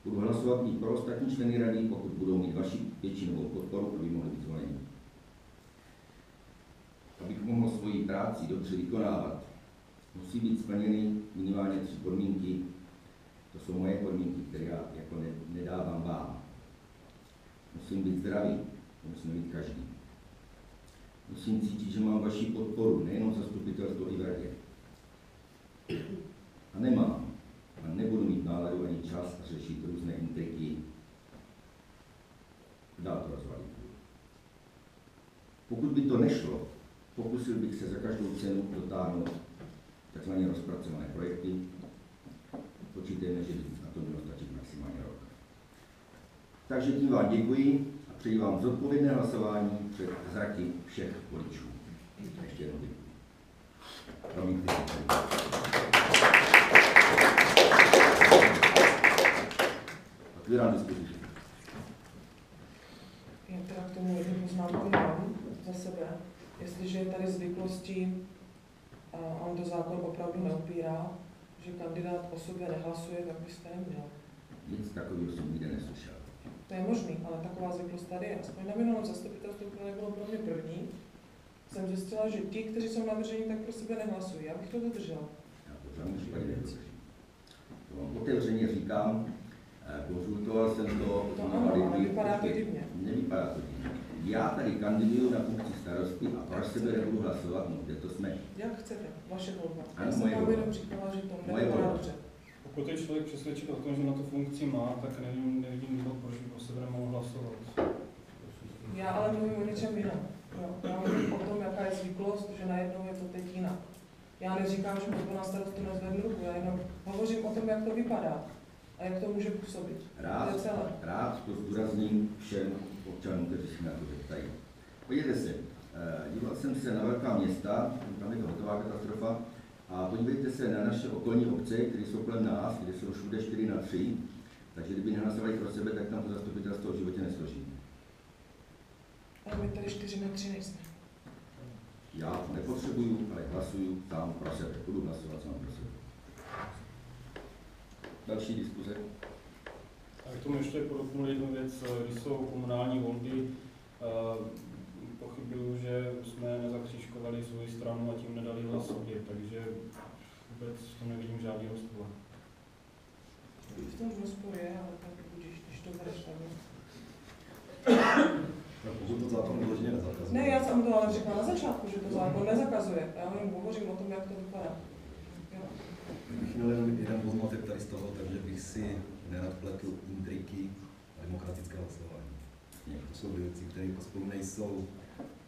Budu hlasovat i pro ostatní členy rady, pokud budou mít vaši většinovou podporu, aby mohli být zvoleni. Abych mohl svoji práci dobře vykonávat, musí být splněny minimálně 3 podmínky. To jsou moje podmínky, které já jako nedávám vám. Musím být zdravý, to musím být každý. Musím cítit, že mám vaši podporu, nejenom zastupitelstvo i v radě. A nemám. A nebudu mít náladu ani čas řešit různé intriky. Dál to rozvalit. Pokud by to nešlo, Pokusil bych se za každou cenu dotáhnout tzv. Rozpracované projekty. Počítejme, že by na to mělo stačit maximálně rok. Takže tím vám děkuji a přeji vám zodpovědné hlasování před zraky všech voličů. Ještě jednou děkuji. Promiňte. Otvírám diskuzi. Já teda k tomu jednu poznámku mám za sebe. Jestliže je tady zvyklostí, a on to zákon opravdu neupírá, že kandidát o sobě nehlasuje, tak byste neměl. Nic takového jsem nikdy neslyšel. To je možný, ale taková zvyklost tady je. Aspoň na minulém zastupitelstvu, které nebylo pro mě první, jsem zjistila, že ti, kteří jsou navrženi, tak pro sebe nehlasují. Já bych to dodržela. Já to v žádném případě nedodržím. To vám otevřeně říkám, konzultoval jsem to. To ano, ale vypadá to divně. Nevypadá to divně. Já tady kandiduju na funkci starosty a pro sebe nebudu hlasovat, no kde to jsme. Jak chcete, vaše volba. Ano, Já jsem moje vám volba. jenom říkala, že to Moje nevypadá volba. dobře. Pokud je člověk přesvědčen o tom, že na tu funkci má, tak nevidím důvod, proč by pro sebe nemohl hlasovat. Já ale mluvím o něčem jiném. Jo. Já mluvím o tom, jaká je zvyklost, že najednou je to teď jinak. Já neříkám, že proto na starostu nezvednu ruku, já jenom hovořím o tom, jak to vypadá a jak to může působit. To je celé. Rád to zdůrazním všem občanům, kteří si na to zeptají. Podívejte se, díval jsem se na velká města, tam je to hotová katastrofa, a podívejte se na naše okolní obce, které jsou kolem nás, kde jsou všude 4:3, takže kdyby nehlasovali pro sebe, tak tam to zastupitelstvo v životě nesloží. Ale my tady 4:3 nejsme. Já to nepotřebuju, ale hlasuju sám pro sebe. Budu hlasovat sám pro sebe. Další diskuze. A k tomu ještě podotknu jednu věc, když jsou komunální volby, pochybuju, že jsme nezakřížkovali svou stranu a tím nedali hlas sobě, takže vůbec to nevidím žádný rozpor. V tom rozpor je, ale tak budíš, když to bereš tak. No, pokud to zákon vyloženě nezakazuje. Ne, já jsem to ale říkala na začátku, že to zákon nezakazuje. Já jenom hovořím o tom, jak to vypadá. Jo. Bych měl jenom jeden poznatek tady z toho, takže bych si nerad pletl intriky a demokratické hlasování. To jsou věci, které spolu nejsou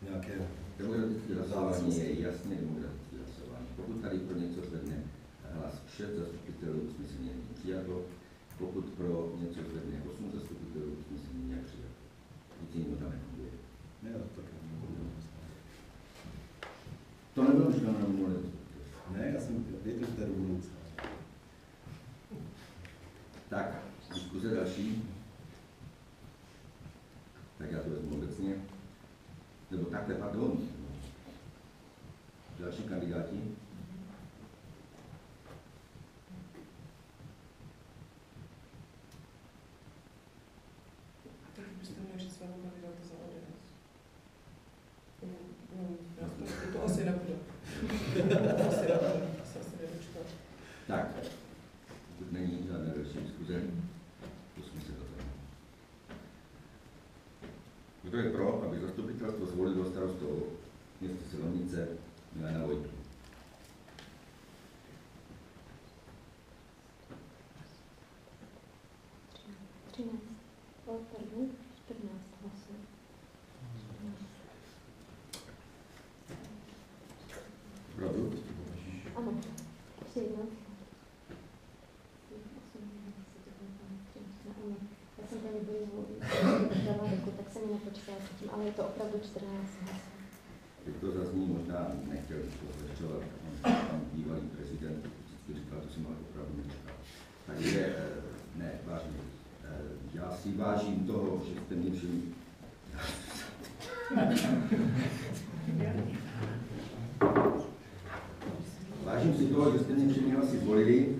nějaké Demokratické hlasování je jasně demokratické hlasování. Pokud tady pro něco zvedne hlas 6 zastupitelů, usnesení není přijato. Pokud pro něco zvedne 8 zastupitelů, usnesení není přijato. Nic jiného tam nefunguje. Ne, tak To nebylo myšleno na minulé. ne, já jsem věděl, že to je do budoucna. Tak, diskuze další. Tak já to vezmu obecně. Nebo takhle, pardon. Další kandidáti. Tak byste měli říct svého kandidáta za ODS. To asi nebude. To asi nebude. To se asi nedočkat. Tak, pokud není žádná další diskuze, pusme se do toho. Kdo je pro, aby zastupitelstvo zvolilo starostu města Silonice Milana Vojtu? Pardon, 14 hlasů. Opravdu? Ano, 13. Já jsem tady dala ruku, tak jsem ji nepočítala s tím, ale je to opravdu 14 hlasů. Teď to zazní, možná nechtěl to zlehčovat, pan bývalý prezident vždycky říkal, to jsem ale opravdu nečekal. Takže ne, vážně. Já si vážím toho, že jste mě všimli. Vážím si toho, že jste mě všimli asi zvolili.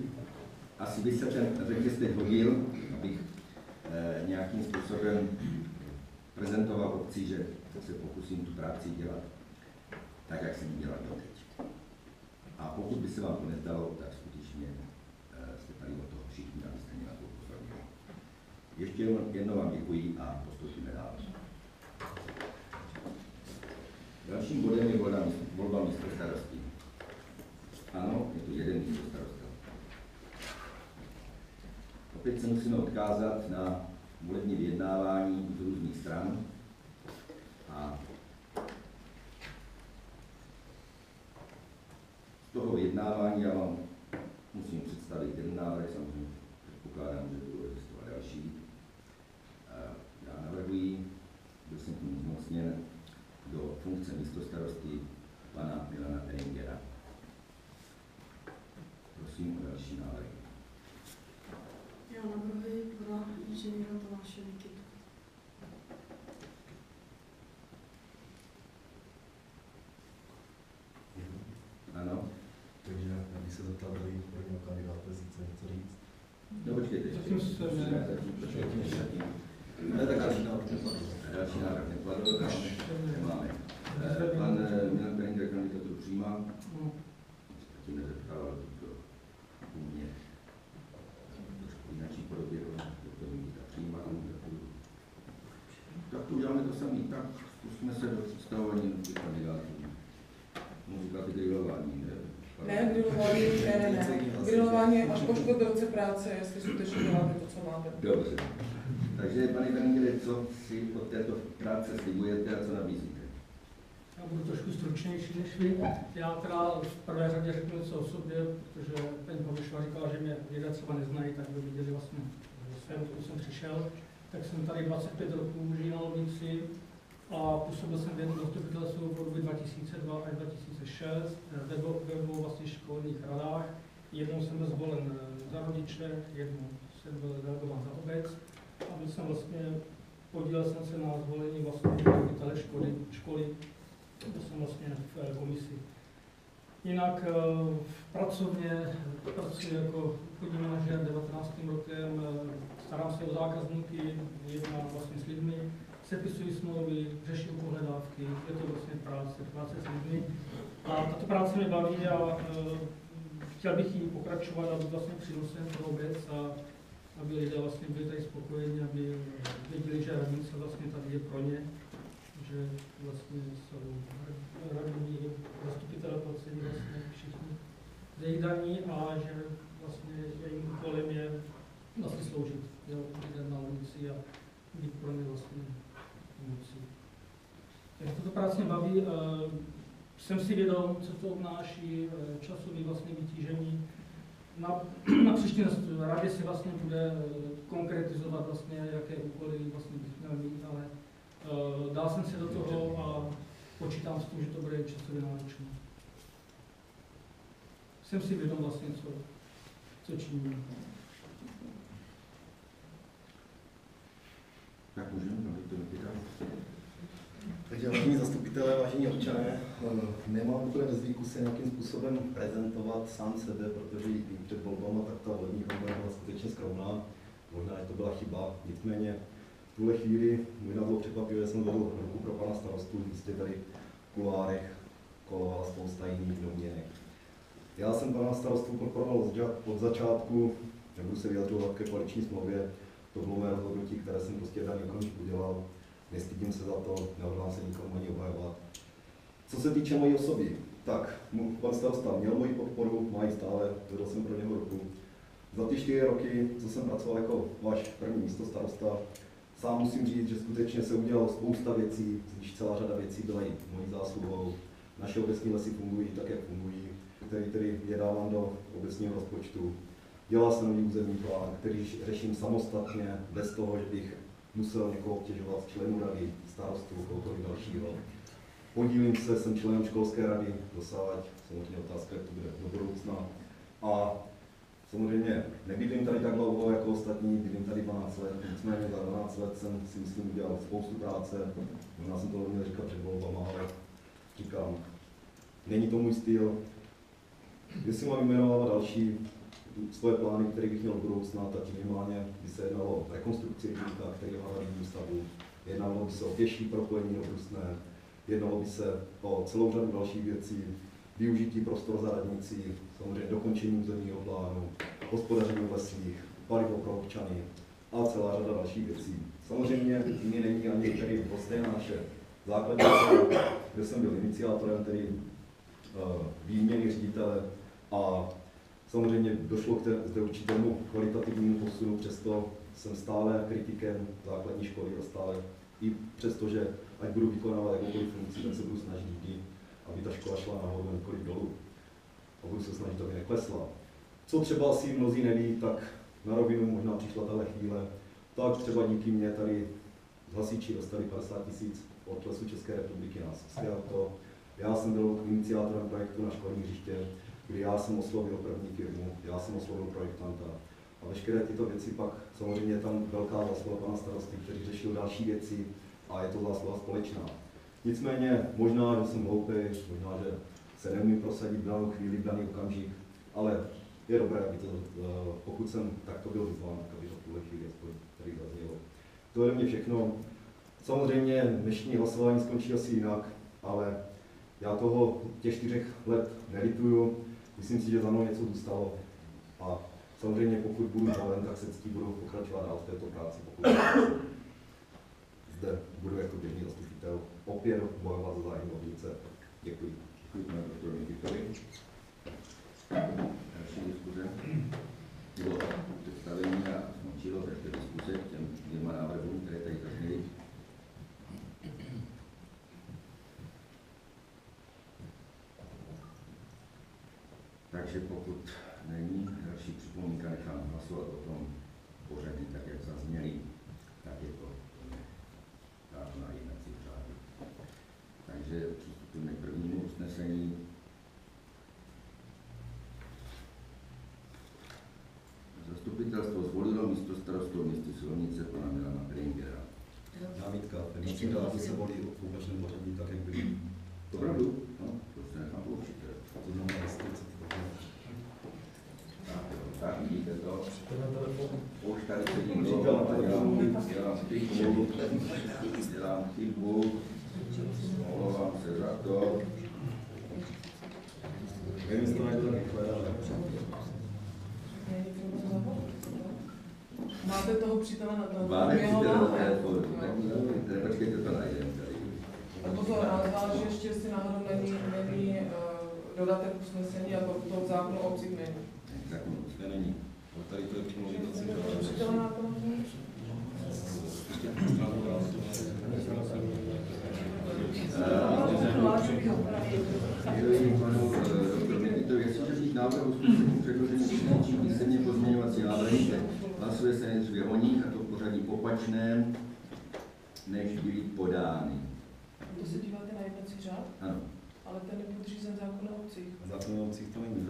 Asi by se ten řetěz teď hodil, abych nějakým způsobem prezentoval obci, že se pokusím tu práci dělat tak, jak jsem ji dělal doteď. A pokud by se vám to nezdalo, tak skutečně jste tady o toho všichni, abyste mě na to upozornili. Ještě jednou vám děkuji a postoupíme dál. Dalším bodem je volba místo starosty. Ano, je to jeden místo starosta. Opět se musíme odkázat na volební vyjednávání z různých stran a místostarosty pana Milana Eringera. Prosím o další návrhy. Já navrhuji pana inženýra Tomáše Nikitu. Ano? Takže já bych se zeptal, tady prvního kandidáta sice něco říct. No počkejte, Zatím se ne. Zatím. Ne, tak další návrh nepadl. Další návrh nepadl, nemáme. Pan Milan Peringer kandidaturu přijímá. Zatím nezeptal, ale to u mě trošku jináčí podobě, to místa přijímá kandidaturu. Tak to uděláme to samý, tak zkusíme se do představování těch kandidátů. Můžu říkat i grilování, ne? Ne, grilování až po 4 roce práce, jestli skutečně děláte to, co máte. Dobře. Takže, pane Peringere, co si od této práce slibujete a co nabízíte? Já budu trošku stručnější než vy. Já teda v prvé řadě řeknu něco o sobě, protože paní Babišová říkala, že mě lidé třeba neznají, tak by viděli vlastně své, odkud jsem přišel. Tak jsem tady 25 roků, žiju na Lovnici a působil jsem v jednom zastupitelstvu v období 2002 až 2006 ve dvou vlastně školních radách. Jednou jsem byl zvolen za rodiče, jednou jsem byl delegován za obec a byl jsem vlastně, podílel jsem se na zvolení vlastně ředitele školy. To jsem vlastně v komisi. Jinak pracovně pracuji jako obchodní manažer 19. rokem, starám se o zákazníky, jednám vlastně s lidmi, sepisuji smlouvy, řeším pohledávky, je to vlastně práce s lidmi. A tato práce mě baví a chtěl bych jí pokračovat, aby vlastně přínosem pro obec a aby lidé vlastně byli tady spokojeni, aby věděli, že radnice vlastně tady je pro ně, že vlastně jsou radní zastupitelé placení vlastně všichni za jejich daní a že vlastně jejím úkolem je vlastně sloužit lidem na ulici a být pro ně vlastně pomocí. Takže tato práce mě baví, jsem si vědom, co to obnáší, časový vlastně vytížení. Na příští radě si vlastně bude konkretizovat vlastně, jaké úkoly vlastně bych měl mít, ale dal jsem si do toho a počítám s tím, že to bude časově náročné. Jsem si vědom vlastně, co činím. Tak můžeme, to vypítat. Takže vážení zastupitelé, vážení občané, nemám úplně ve zvyku se nějakým způsobem prezentovat sám sebe, protože i před volbama tak ta volební kampaň byla skutečně skromná. Možná, že to byla chyba, nicméně v tuhle chvíli možná bylo překvapivé, že jsem vedl ruku pro pana starostu, jistě tady v kuloárech kolovala spousta jiných domněnek. Já jsem pana starostu podporoval od začátku, nebudu se vyjadřovat ke koaliční smlouvě, to bylo mé rozhodnutí, které jsem prostě v daný okamžik udělal. Nestydím se za to, nehodlám se nikomu ani obhajovat. Co se týče mojí osoby, tak pan starosta měl moji podporu, má ji stále, vedl jsem pro něho ruku. Za ty 4 roky, co jsem pracoval jako váš první místostarosta, sám musím říct, že skutečně se udělalo spousta věcí, když celá řada věcí byla i mojí zásluhou. Naše obecní lesy fungují tak, jak fungují, který tedy je dáván do obecního rozpočtu. Dělal jsem nový územní plán, který řeším samostatně, bez toho, že bych musel někoho obtěžovat, členů rady, starostu, kohokoliv dalšího. Podílím se, jsem členem školské rady, dosávať, samozřejmě otázka, jak to bude do budoucna. A samozřejmě nebydlím tady tak dlouho jako ostatní, bydlím tady 12 let, nicméně za 12 let jsem si myslím udělal spoustu práce, možná jsem to neměl říkat před volbama, ale říkám, není to můj styl. Jestli mám jmenovat další svoje plány, které bych měl v budoucna, tak minimálně by se jednalo o rekonstrukci rybníka, který je v havarijním stavu, jednalo by se o pěší propojení do Brusné, jednalo by se o celou řadu dalších věcí, využití prostor za radnicí, samozřejmě dokončení územního plánu, hospodaření v lesích, palivo pro občany a celá řada dalších věcí. Samozřejmě mi není ani tedy stejná naše základní škola, kde jsem byl iniciátorem, tedy výměny ředitele a samozřejmě došlo zde určitému kvalitativnímu posunu, přesto jsem stále kritikem základní školy a stále i přesto, že ať budu vykonávat jakoukoliv funkci, tak se budu snažit vždy, aby ta škola šla nahoru, nikoliv dolů. A budu se snažit, aby neklesla. Co třeba asi mnozí neví, tak na rovinu možná přišla tahle chvíle, tak třeba díky mně tady z hasiči dostali 50 000 od Lesů České republiky nás přijal to. Já jsem byl iniciátorem projektu na školní hřiště, kdy já jsem oslovil první firmu, já jsem oslovil projektanta. A veškeré tyto věci pak, samozřejmě je tam velká zásluha pana starosty, který řešil další věci a je to zásluha společná. Nicméně, možná, že jsem hloupý, možná, že se neumím prosadit v danou chvíli, v daný okamžik, ale je dobré, aby to, pokud jsem takto byl vyzván, tak aby to v tuhle chvíli aspoň tady zaznělo. To je ode mě všechno. Samozřejmě dnešní hlasování skončí asi jinak, ale já toho těch 4 let nelituju. Myslím si, že za mnou něco zůstalo. A samozřejmě pokud budu zvolen, tak se ctí budu pokračovat dál v této práci. Pokud zde budu jako běžný zastupitel opět bojovat za zájem Lovnice. Děkuji. Děkuji panu doktoru Nikitovi. Další diskuze. Bylo představení a skončilo také diskuze k těm 2 návrhům, které tady zazněly. Takže pokud není další připomínka, nechám hlasovat o tom pořadí, tak jak zazněli, tak je to dáno na jednacím řádu. Takže přistupujeme k prvnímu usnesení. Zastupitelstvo zvolilo místo starostu města Silnice pana Milana Beringera. Námitka, jednací řád se volí v opačném pořadí, tak jak byli. Opravdu? No, to se nechám poučit. To znamená, tak vidíte to. Už tady sedím dlouho a dělám chybu. Omlouvám se za to. Nevím, jestli to nejde tak rychle, ale... Máte toho přítele na telefonu? Máme přítele na telefonu, tak počkejte to najdem tady. Pozor, ale záleží ještě, jestli náhodou není dodatek usnesení a to zákon o obcích není. Zákon o obcích není. Tady to je přímo jednací Přítele na telefonu? Jestliže návrh usnesení předložený příští písemně pozměňovací návrhy, hlasuje se nejdříve o nich, a to v pořadí opačném, než byly podány. To se díváte na jednací řád? Ano. Ale ten je podřízen zákon o obcích. Zákon o obcích to není.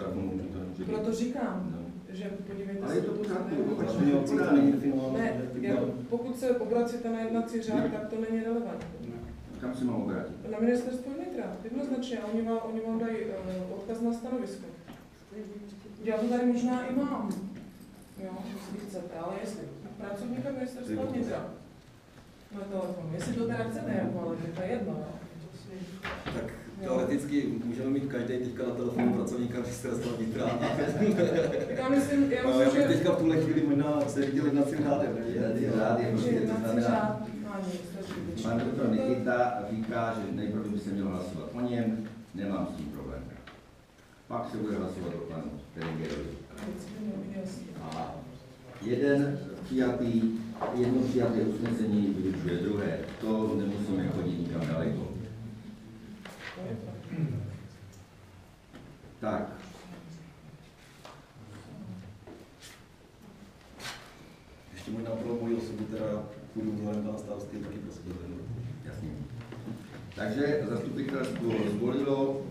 Proto říkám, že podívejte ale se, je to to pořádku, opačný obcích to není definováno. Ne, pokud se obracíte na jednací řád, tak to není relevantní. Kam se mám obrátit? Na ministerstvo vnitra, jednoznačně, oni vám dají odkaz na stanovisko. Já to tady možná i mám, jo, jestli chcete, ale jestli pracovníka ministerstva vnitra na telefonu, jestli to teda chcete, jako, ale to je jedno, jo. Tak teoreticky můžeme mít každý teďka na telefonu pracovníka ministerstva vnitra. Tak já myslím, já bych teďka v tuhle chvíli možná se viděl jednacím řádem. Jednací řád je prostě, to znamená, pan doktor Nikita říká, že nejprve by se mělo hlasovat o něm, nemám s tím problém. Pak se bude hlasovat o panu Beringerovi. A jedno přijaté usnesení vylučuje druhé. To nemusíme chodit nikam daleko. Tak. Ještě možná pro moji osobu, teda půjdu vzhledem pana starosty, taky prostě dozvednu. Jasně. Takže zastupitelstvo zvolilo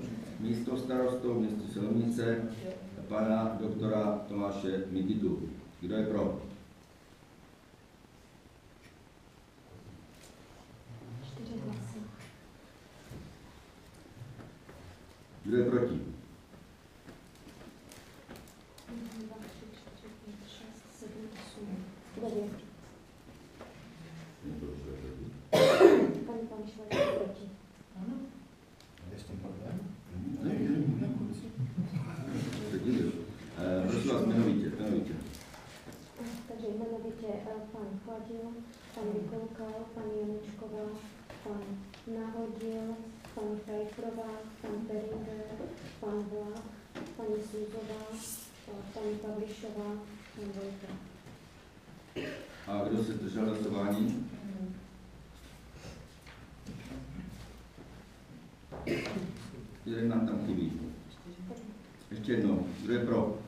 místo starostou města Silnice pana doktora Tomáše Nikitu. Kdo je pro? 4 hlasy. Kdo je proti? 1, 2, 3, 4, 5, 6, 7, 8, 9. Paní Panišová je proti. Ano. Je s tím problém? Prosím vás, jmenovitě. Takže jmenovitě pan Chladil, pan Vykoukal, paní Janučková, pan Nahodil, paní Fajfrová, pan Beringer, pan Vlach, paní Suzová, paní Pavlišová, pan Vojta. A kdo se držel hlasování? Jeden nám tam chybí. Ještě jednou. Kdo je pro?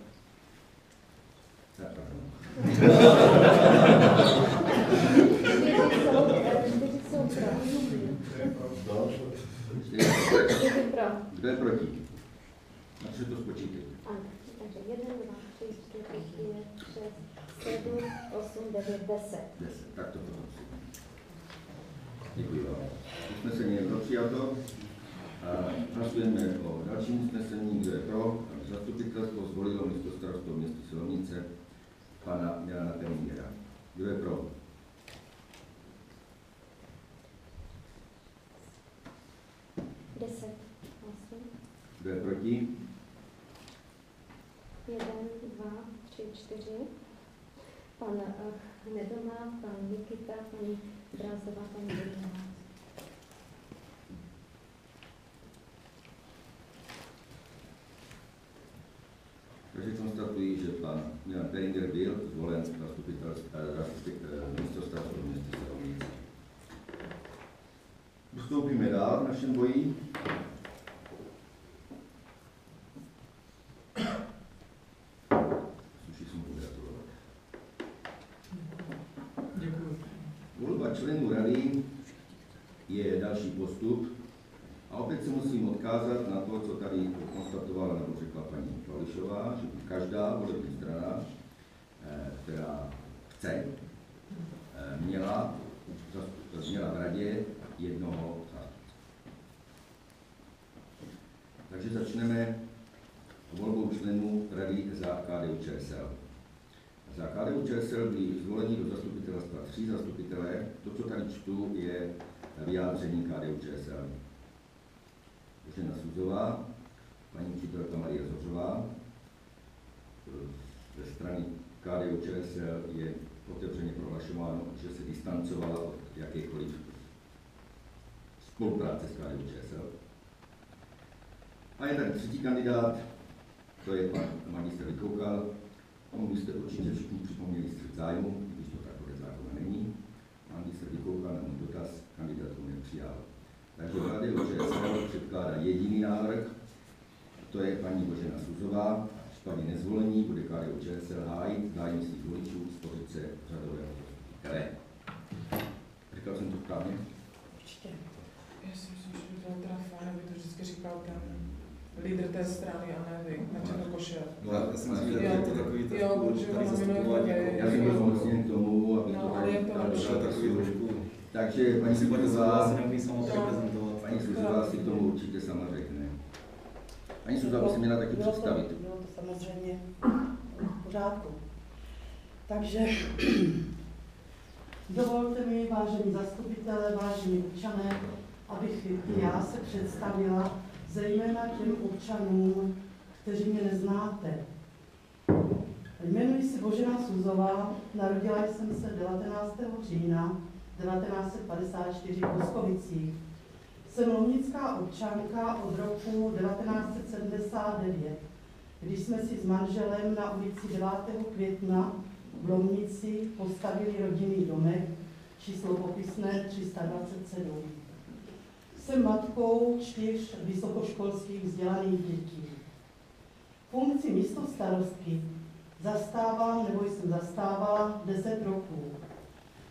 Pro. Kdo je proti? Na co to spočítejte? Ano, takže 1, 2, 3, 4, 5, 6, 7, 8, 9, 10. 10, tak to bylo. Děkuji vám. Usnesení je pro přijato. Hlasujeme o dalším usnesení, kdo je pro, aby zastupitelstvo zvolilo místostarostu města Silomnice pana Milana Peringera. Kdo je pro? Kdo je proti? 1, 2, 3, 4. Pan Nedoma, pan Nikita, paní Brázdová, paní Bělová. Takže konstatuji, že pan Milan Peringer byl zvolen místostarostou města Silomnice. Postoupíme dál v našem boji. Volba členů rady je další postup a opět se musím odkázat na to, co tady konstatovala nebo řekla paní Pališová, že každá volební strana, která chce, měla v radě jednoho zástupce. Takže začneme volbou členů rady za KDU-ČSL. Za KDU-ČSL byli zvoleni do zastupitelstva 3 zastupitelé. To, co tady čtu, je vyjádření KDU-ČSL. Božena Suzová, paní učitelka Marie Zořová. Ze strany KDU-ČSL je otevřeně prohlašováno, že se distancovala od jakékoliv spolupráce s KDU-ČSL. A je tady třetí kandidát, to je pan magistr Vykoukal. Tomu byste určitě všichni připomněli střet zájmu, když to tak podle zákona není. Magistr Vykoukal na můj dotaz kandidaturu nepřijal. Takže KDU-ČSL předkládá jediný návrh, to je paní Božena Suzová. V případě nezvolení bude KDU-ČSL hájit zájmy svých voličů z pozice řadového zastupitele. Říkal jsem to správně? Určitě. Já si myslím, že by to bylo teda fajn, aby to vždycky říkal ten lídr té strany a ne vy, na Černokoše. No, já si myslím, že je to takový trošku tady zastupování. Já jsem byl zmocněn k tomu, aby to takový trošku. Takže paní Suzová si neumí sama reprezentovat. Paní Suzová si k tomu určitě sama řekne. Paní Suzová by se měla taky představit. Bylo to samozřejmě v pořádku. Takže dovolte mi, vážení zastupitelé, vážení občané, abych i já se představila, zejména těm občanům, kteří mě neznáte. Jmenuji se Božena Suzová, narodila jsem se 19. října 1954 v Boskovicích. Jsem lomnická občanka od roku 1979, když jsme si s manželem na ulici 9. května v Lomnici postavili rodinný domek, číslo popisné 327. Jsem matkou 4 vysokoškolských vzdělaných dětí. Funkci místostarostky zastávám nebo jsem zastávala 10 roků.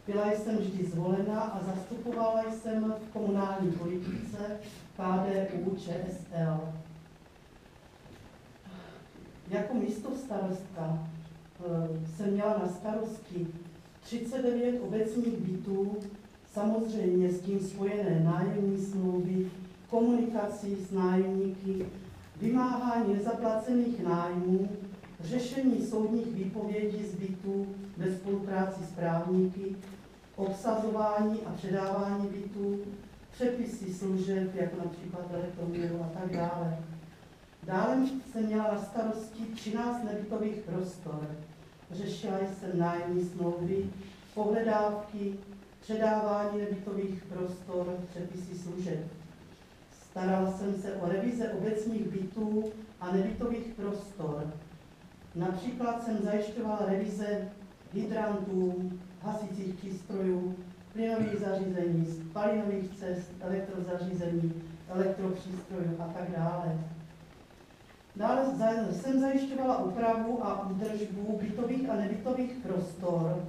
Byla jsem vždy zvolena a zastupovala jsem v komunální politice KDU-ČSL. Jako místostarostka jsem měla na starosti 39 obecních bytů, samozřejmě s tím spojené nájemní smlouvy, komunikaci s nájemníky, vymáhání nezaplacených nájmů, řešení soudních výpovědí z bytů ve spolupráci s právníky, obsazování a předávání bytů, přepisy služeb, jako například elektromobil a tak dále. Dále jsem měla na starosti 13 nebytových prostor. Řešila jsem nájemní smlouvy, pohledávky, předávání nebytových prostor, přepisy služeb. Starala jsem se o revize obecních bytů a nebytových prostor. Například jsem zajišťovala revize hydrantů, hasicích přístrojů, plynových zařízení, spalinových cest, elektrozařízení, elektropřístrojů a tak dále. Dále jsem zajišťovala opravu a údržbu bytových a nebytových prostor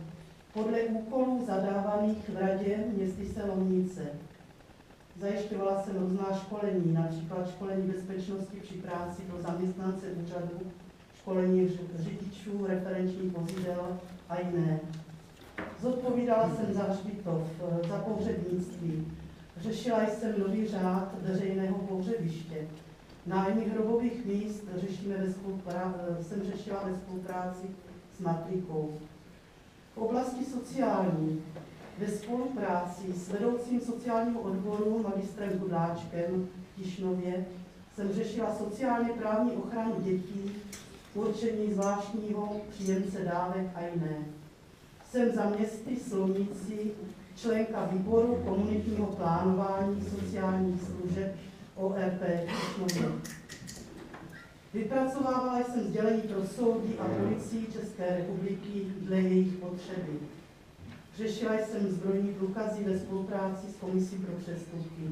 podle úkolů zadávaných v radě městy Lomnice. Zajišťovala jsem různá školení, například školení bezpečnosti při práci pro zaměstnance úřadu, školení řidičů, referenčních vozidel a jiné. Zodpovídala jsem za hřbitov, za pohřebnictví. Řešila jsem nový řád veřejného pohřebiště. Nájmy hrobových míst jsem řešila ve spolupráci s matrikou. V oblasti sociální ve spolupráci s vedoucím sociálního odboru magistrem Kudláčkem v Tišnově jsem řešila sociálně právní ochranu dětí, určení zvláštního příjemce dávek a jiné. Jsem za městy Slomnicí členka výboru komunitního plánování sociálních služeb ORP Tišnově. Vypracovávala jsem sdělení pro soudy a policii České republiky dle jejich potřeby. Řešila jsem zbrojní průkazy ve spolupráci s Komisí pro přestupky.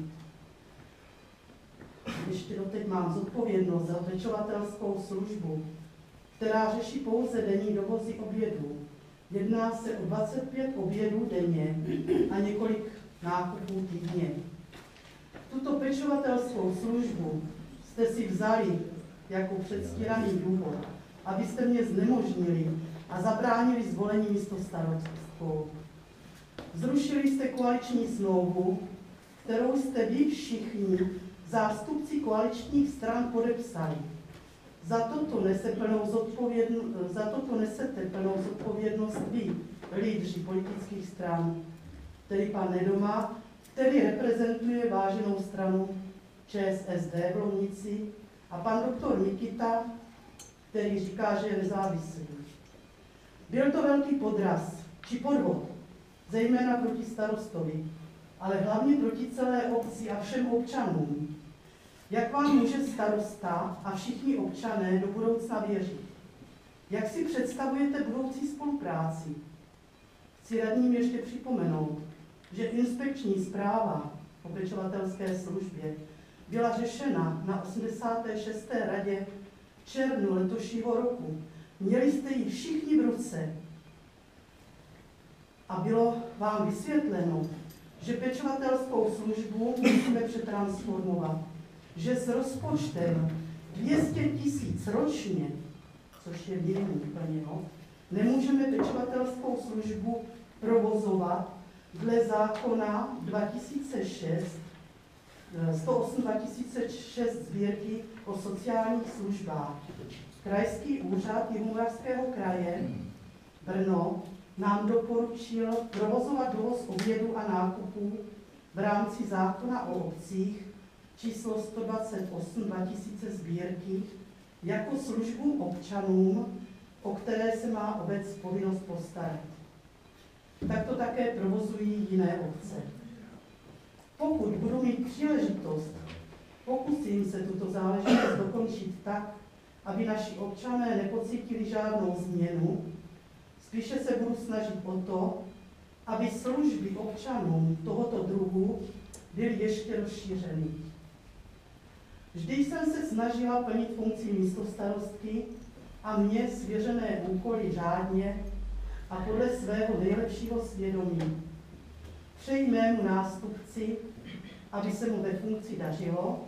Ještě doteď mám zodpovědnost za pečovatelskou službu, která řeší pouze denní dovozy obědů. Jedná se o 25 obědů denně a několik nákupů týdně. Tuto pečovatelskou službu jste si vzali jako předstíraný důvod, abyste mě znemožnili a zabránili zvolení místostarostkou. Zrušili jste koaliční smlouvu, kterou jste vy všichni zástupci koaličních stran podepsali. Za toto nesete plnou zodpovědnost vy, lídři politických stran, tedy pan Nedoma, který reprezentuje váženou stranu ČSSD v Lomnici, a pan doktor Mikita, který říká, že je nezávislý. Byl to velký podraz či podvod, zejména proti starostovi, ale hlavně proti celé obci a všem občanům. Jak vám může starosta a všichni občané do budoucna věřit? Jak si představujete budoucí spolupráci? Chci radním ještě připomenout, že inspekční zpráva o pečovatelské službě byla řešena na 86. radě v červnu letošního roku. Měli jste ji všichni v ruce a bylo vám vysvětleno, že pečovatelskou službu musíme přetransformovat, že s rozpočtem 200 000 ročně, což je minimum pro něho, nemůžeme pečovatelskou službu provozovat dle zákona 108/2006 sbírky o sociálních službách. Krajský úřad Jihomoravského kraje Brno nám doporučil provozovat dovoz obědů a nákupů v rámci zákona o obcích číslo 128/2000 sbírky jako službu občanům, o které se má obec povinnost postarat. Tak to také provozují jiné obce. Pokud budu mít příležitost, pokusím se tuto záležitost dokončit tak, aby naši občané nepocítili žádnou změnu. Spíše se budu snažit o to, aby služby občanům tohoto druhu byly ještě rozšířeny. Vždy jsem se snažila plnit funkci místostarostky a mně svěřené úkoly řádně a podle svého nejlepšího svědomí. Přeji mému nástupci, aby se mu ve funkci dařilo,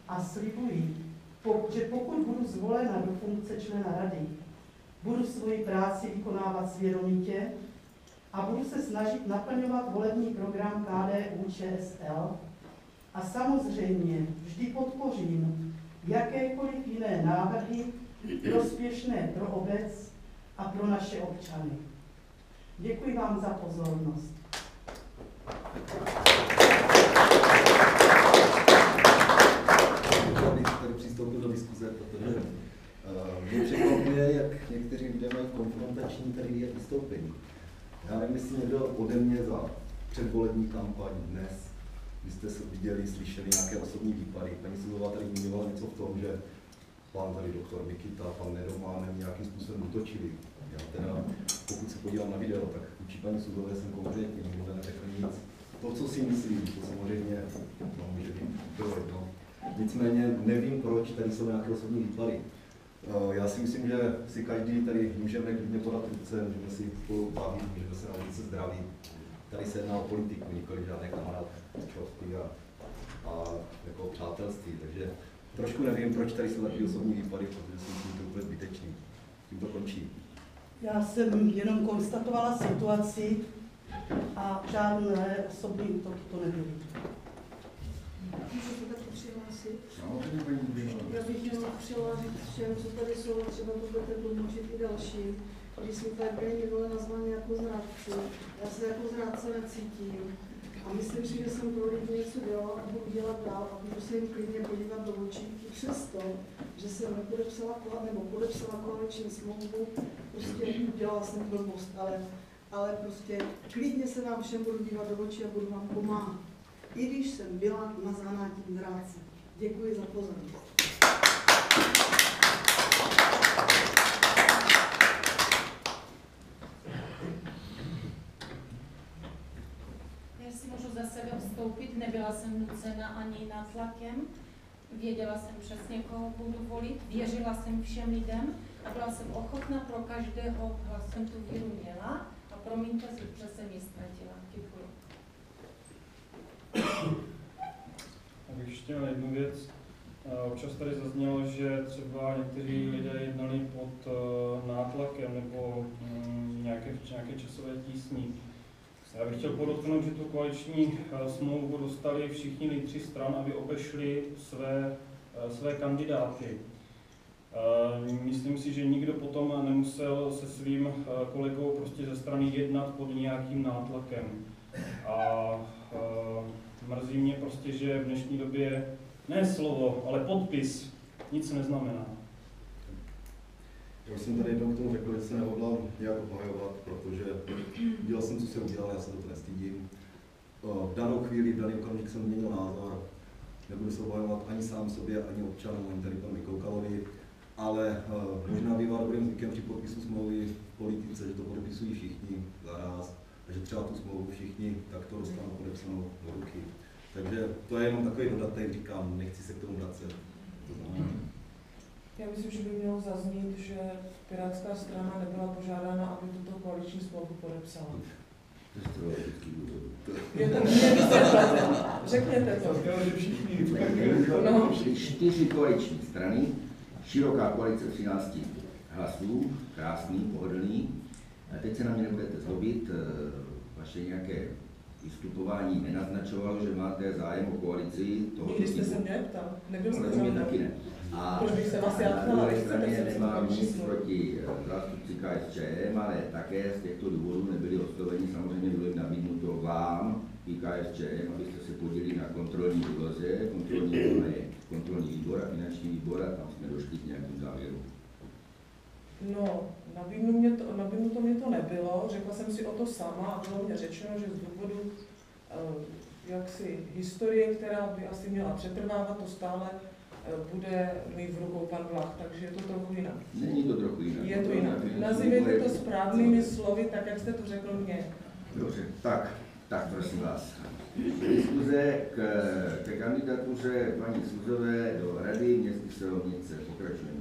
a slibuji, že pokud budu zvolena do funkce člena rady, budu svoji práci vykonávat svědomitě a budu se snažit naplňovat volební program KDU-ČSL a samozřejmě vždy podpořím jakékoliv jiné návrhy prospěšné pro obec a pro naše občany. Děkuji vám za pozornost. Já bych tady přistoupil do diskuze, protože mě překvapuje, jak někteří lidé mají konfrontační tady vystoupení. Já nevím, jestli někdo ode mě za předvolební kampaň dnes, vy jste se viděli, slyšeli nějaké osobní výpady. Paní Sudová tady mluvila něco v tom, že pan tady doktor Mikita, pan Nedoma na mě nějakým způsobem útočili. Já teda, pokud se podívám na video, tak vůči paní Sudové jsem konkrétně, nikdo neřekl nic. To, co si myslím, to samozřejmě může být to jedno. Nicméně nevím, proč tady jsou nějaké osobní výpady. Já si myslím, že si každý tady můžeme klidně podat ruce, můžeme si spolu bavit, můžeme se naučit se zdraví. Tady se jedná o politiku, nikoli žádné kamarádky a a jako přátelství, takže trošku nevím, proč tady jsou takové osobní výpady, protože si myslím, že to úplně zbytečný. Tím to končí. Já jsem jenom konstatovala situaci a žádné osobní útoky to nebyly. Můžu se taky přihlásit? Samozřejmě, paní Budínová. Já bych jenom chtěla říct všem, co tady jsou, třeba to budete tlumočit i další. Když jsme tady byli minule nazvaní jako zrádci, já se jako zrádce necítím. A myslím si, že jsem pro lidi něco dělala a budu dělat dál a budu se jim klidně podívat do očí. I přesto, že jsem podepsala koaliční smlouvu, prostě udělala jsem blbost, ale prostě klidně se vám všem budu dívat do očí a budu vám pomáhat. I když jsem byla nazána tím zrádcem. Děkuji za pozornost. Jestli můžu za sebe vstoupit, nebyla jsem nucena ani nátlakem, věděla jsem přesně, koho budu volit, věřila jsem všem lidem a byla jsem ochotná pro každého, jsem tu víru měla a promiňte si, že jsem ji ztratila. Děkuji. Abych ještě měl jednu věc. Občas tady zaznělo, že třeba někteří lidé jednali pod nátlakem nebo nějaké časové tísní. Já bych chtěl podotknout, že tu koaliční smlouvu dostali všichni lídři stran, aby obešli své kandidáty. Myslím si, že nikdo potom nemusel se svým kolegou prostě ze strany jednat pod nějakým nátlakem. A mrzí mě prostě, že v dnešní době ne slovo, ale podpis nic neznamená. Já jsem tady jednou k tomu řekl, že se nehodlám nějak obhajovat, protože udělal jsem, co jsem udělal, já se to nestydím. V danou chvíli, v daný okamžik jsem měnil názor. Nebudu se obhajovat ani sám sobě, ani občanům, ani tady panu Koukalovi, ale možná bývá dobrým zvykem při podpisu smlouvy v politice, že to podepisují všichni zaráz a že třeba tu smlouvu všichni takto dostanou podepsanou do ruky. Takže to je jenom takový dodatek, říkám, nechci se k tomu vracet. Já myslím, že by mělo zaznít, že Pirátská strana nebyla požádána, aby tuto koaliční smlouvu podepsala. Je to řekněte to. No. 4 koaliční strany, široká koalice 13 hlasů, krásný, pohodlný. A teď se na mě nebudete zlobit, vaše nějaké vystupování nenaznačovalo, že máte zájem o koalici toho. Nikdy jste se mě ptal, nebyl jste mě taky ne. A na druhé straně nemám nic proti zástupci KSČM, ale také z těchto důvodů nebyli osloveni. Samozřejmě bylo nabídnuto vám i KSČM, abyste se podělili na kontrolní výloze. Kontrolní výbor a finanční výbor a tam jsme došli k nějakým závěrům. No, nabídnuto mě to nebylo, řekla jsem si o to sama a bylo mě řečeno, že z důvodu jaksi historie, která by asi měla přetrvávat, to stále bude mít v rukou pan Vlach, takže je to trochu jinak. Není to trochu jinak. Je to jinak. Nazývejte to správnými slovy, tak jak jste to řekl mě. Dobře, tak prosím vás. Diskuze ke kandidatuře paní Suzové do Rady městské Selovnice. Pokračujeme.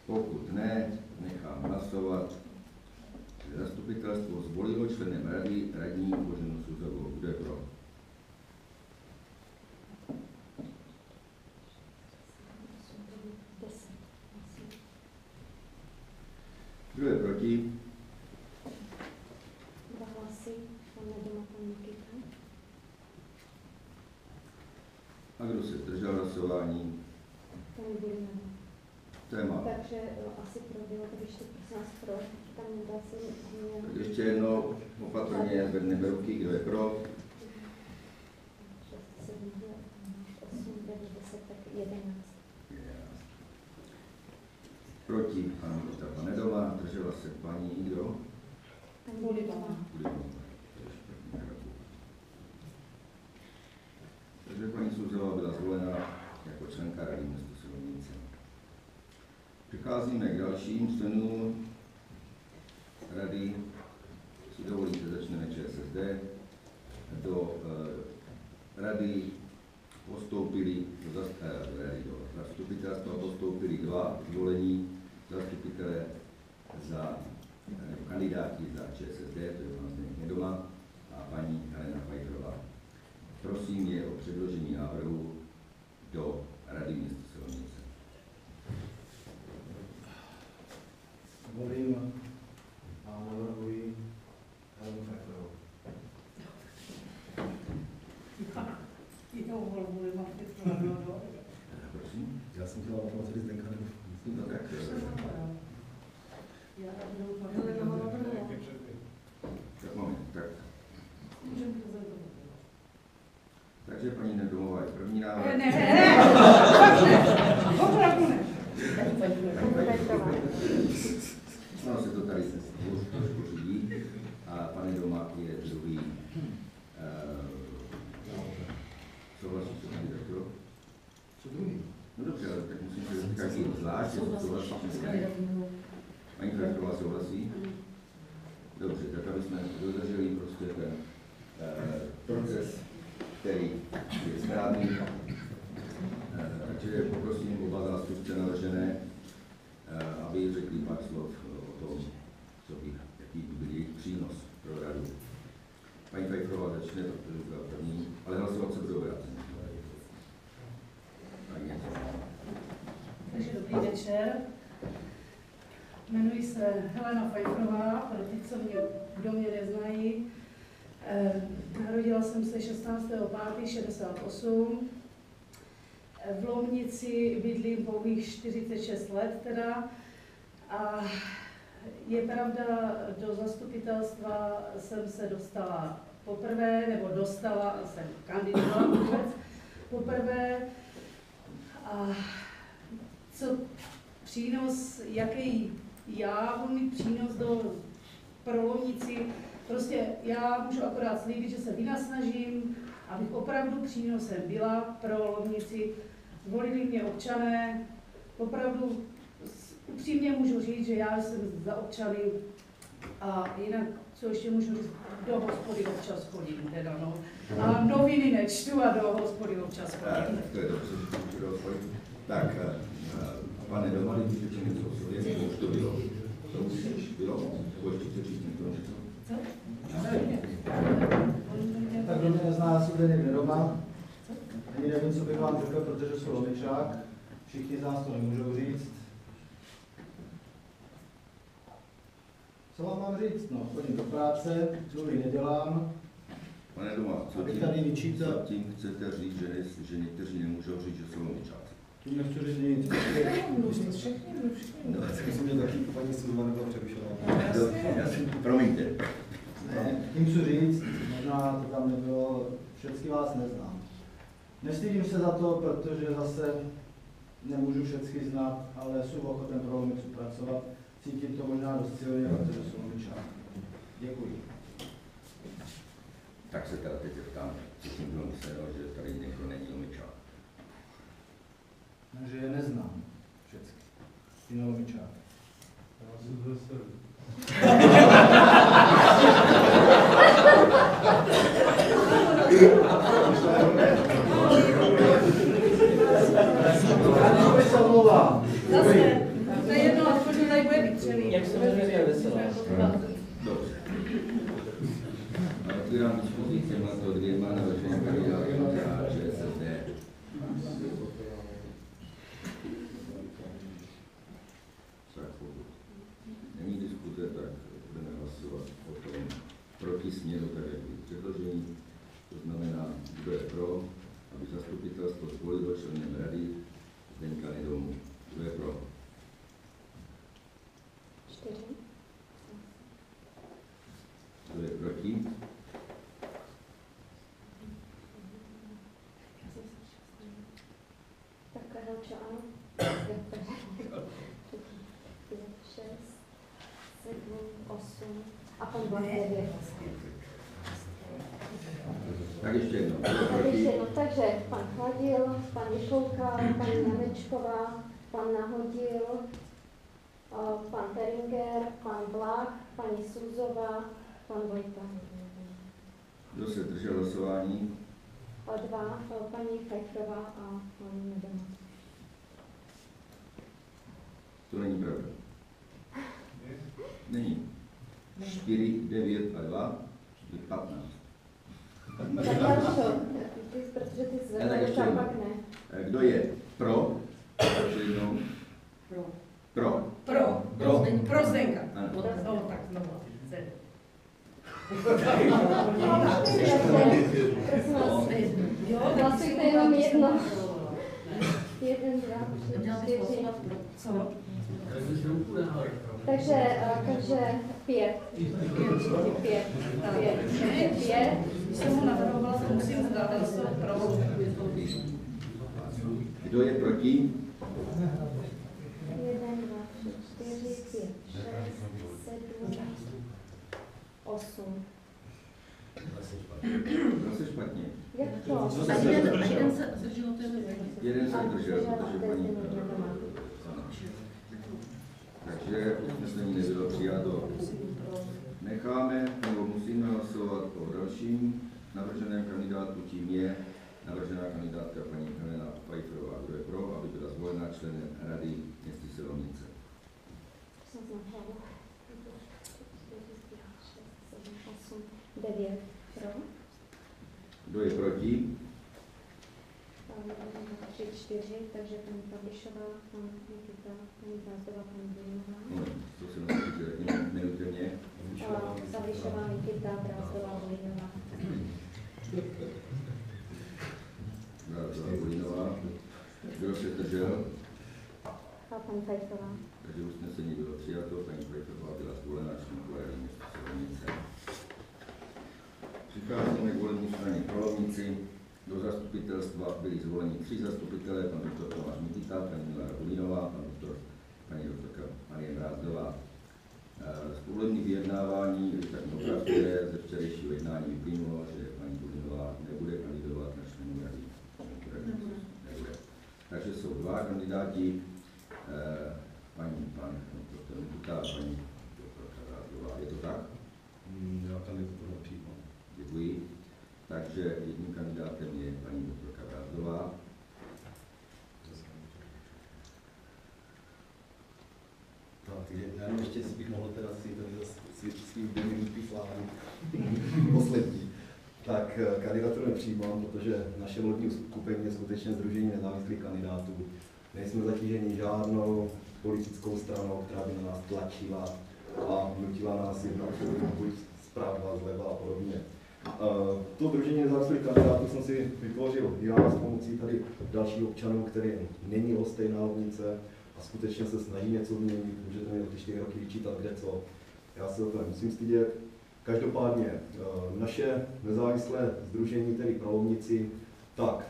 Pokud ne, nechám hlasovat. Zastupitelstvo zvolilo členem Rady radní Boženu Suzovou. Kdo je pro? Kdo je proti? 2 hlasy, pan Nedoma, pan Nikita. A kdo se zdržel hlasování? Pan Budínová. To je málo. Takže asi proběhlo, když to prosím vás pro, tam dá se měl... Tak ještě jednou opatrně zvedneme ruky, kdo je pro? 6, 7, 8, 9, 10, tak 11. Proti pana ministra Nedoma, držela se paní kdo? Pan Budínová. Takže paní Suzová byla zvolena jako členka Rady města Selovnice. Přecházíme k dalším členům Rady. Si dovolíte, začneme ČSSD. Do Rady postoupili do zastupitelstva postoupili 2 zvolení zastupitelé za kandidáti za ČSSD, to je vlastně Nedoma, a paní Helena Pfeifferová. Prosím je o předložení návrhu do Rady města Silnice. Volím a navrhuji Helenu Pfeifferovou. Jinou volbu nemám připravenou. Prosím. Já jsem chtěla na to Zdenka nebo... No tak, Já Helena má navrhla. tak moment, tak. Takže paní Nedomová je první návrh. Ne. Opravdu ne. No, se to tady trošku řídí. A pane Doma je druhý. Souhlasí se paní doktor? Co druhý? No dobře, ale tak musím říct každý zvlášť, že souhlasí. Paní Pfeifferová souhlasí? Dobře, tak aby jsme dodrželi prostě ten proces, který je správný. Takže poprosím oba zástupce navržené, aby řekli pár slov o tom, jaký by byl jejich přínos pro radu. Paní Pfeifferová začne, protože byla první, ale hlasovat se budou vrátit. Takže dobrý večer. Jmenuji se Helena Pfeifferová, pro ty, co mě, kdo mě neznají. Narodila jsem se 16.5.68. V Lomnici bydlím pouhých 46 let teda. A je pravda, do zastupitelstva jsem se dostala poprvé, nebo dostala, jsem kandidovala vůbec poprvé. A co přínos, jaký já budu mít přínos pro Lomnici, prostě já můžu akorát slíbit, že se vynasnažím, abych opravdu přínosem byla pro Lomnici. Volili mě občané, opravdu upřímně můžu říct, že já jsem za občany a jinak, co ještě můžu říct, do hospody občas chodím teda, no. A noviny nečtu a do hospody občas chodím. To je dobře, že do hospody. Tak, pane Doma, když ještě něco o sobě, to už to bylo. To už bylo, nebo ještě chce říct někdo něco? Co? Tak kdo mě nezná, já jsem někde doma. Ani nevím, co bych vám řekl, protože jsem Lomičák. Všichni z nás to nemůžou říct. Co vám mám říct? No, chodím do práce, dluhy nedělám. Pane Doma, co tím chcete říct, že někteří nemůžou říct, že jsou Lomičáci? Tím nechci říct nic. No, myslím, že taky paní Sudova nebyla přerušená. Promiňte. Ne, tím chci říct, možná to tam nebylo, všechny vás neznám. Nestydím se za to, protože zase nemůžu všechny znát, ale jsem ochoten pro Lomicu pracovat. Cítím to možná dost silně, protože jsem Lomičák. Děkuji. Tak se teda teď ptám, co jsem bylo myslel, že tady někdo není Lomičák. No, že je neznám všechny. Ty na Lomičák. Já jsem zase. Zase, to je jedno, aspoň to tady bude vytřený. Jak se jmenuje Veselá? Dobře. Otvírám diskuzi k těmto dvěma navrženým kandidátům za ČSSD. Tak pokud není diskuze, tak budeme hlasovat o tom proti směru, tak jak je předložení. To znamená, kdo je pro, aby zastupitelstvo zvolilo členem rady Zdenka Nedomu. Kdo je pro? 4. Kdo je proti? Tak Helča ano. 6, 7, 8 a pan Vlach 9. Tak ještě jedno. Tak ještě jedno, takže pan Chladil, pan Vyšouka, paní Janečková, pan Nahodil, pan Peringer, pan Vlach, paní Suzová, pan Vojta. Kdo se držel hlasování? 2, paní Pfeifferová a pan Nedoma. To není pravda. Není. 4, 9 a 2 je 15. Tak Jaršo, protože ty Tak zvedneš ještě a jednou. pak ne. Kdo je pro? Ještě jednou. Pro. Pro. Pro Zdenka. Ano. No, tak znovu. Prosím vás, hlasujte jenom jedno. 1, 2, 3, 4. Co? Takže 5. 5. Když jsem ho navrhovala, to musím zdát, ale jsou pro. Kdo je proti? 1, 2, 3, 4, 5, 6, 7, 8. Zase špatně. Jak to? A jeden se zdržel, to je Jeden se zdržel, A protože to je paní... stejně doma. Takže usnesení nebylo přijato. Necháme, nebo musíme hlasovat o dalším navrženém kandidátu, tím je navržená kandidátka paní Helena Pfeifferová. Kdo je pro, aby byla zvolena členem Rady města Silovnice? Jsem znamenala. 6, 7, 8, 9. Pro. Kdo je proti? 3, 4, takže paní Pavlišová, pan Nikita, paní Brázdová, paní Bujnová. To se musí, že jmenujte mě. Pavlišová, Nikita, Brázdová, Bujnová. Brázdová, Bujnová. Kdo se zdržel? A paní Pfeifferová. Takže usnesení bylo přijato, paní Pfeifferová byla zvolena členkou Rady města Silovnice. Přicházíme k volební straně Krolomnici. Do zastupitelstva byli zvoleni 3 zastupitelé, pan doktor Tomáš Nikita, paní Milana Bulinová, paní doktorka Marie Brázdová. Z volebních vyjednávání, když tak opravdu ze včerejšího jednání vyplynulo, že paní Bulinová nebude kandidovat na členu rady. Nebude. Takže jsou 2 kandidáti, pan doktor Nikita a paní doktorka Brázdová. Je to tak? Já kandidatuju nepřijímám. Děkuji. Takže jedním kandidátem je paní doktorka Brázdová. Tak, já jenom ještě, jestli bych mohl teda si tady svým 2 minuty slávy poslední. Tak kandidaturu nepřijímám, protože naše volební skupení je skutečně sdružení nezávislých kandidátů. Nejsme zatíženi žádnou politickou stranou, která by na nás tlačila a nutila nás jednat buď zprava, zleva a podobně. To sdružení nezávislých kandidátů jsem si vytvořil já s pomocí tady dalších občanů, který není lhostejná Lovnice a skutečně se snaží něco změnit. Můžete mi ty 4 roky vyčítat kde co. Já se o to nemusím stydět. Každopádně naše nezávislé sdružení, tedy pro Lovnici, tak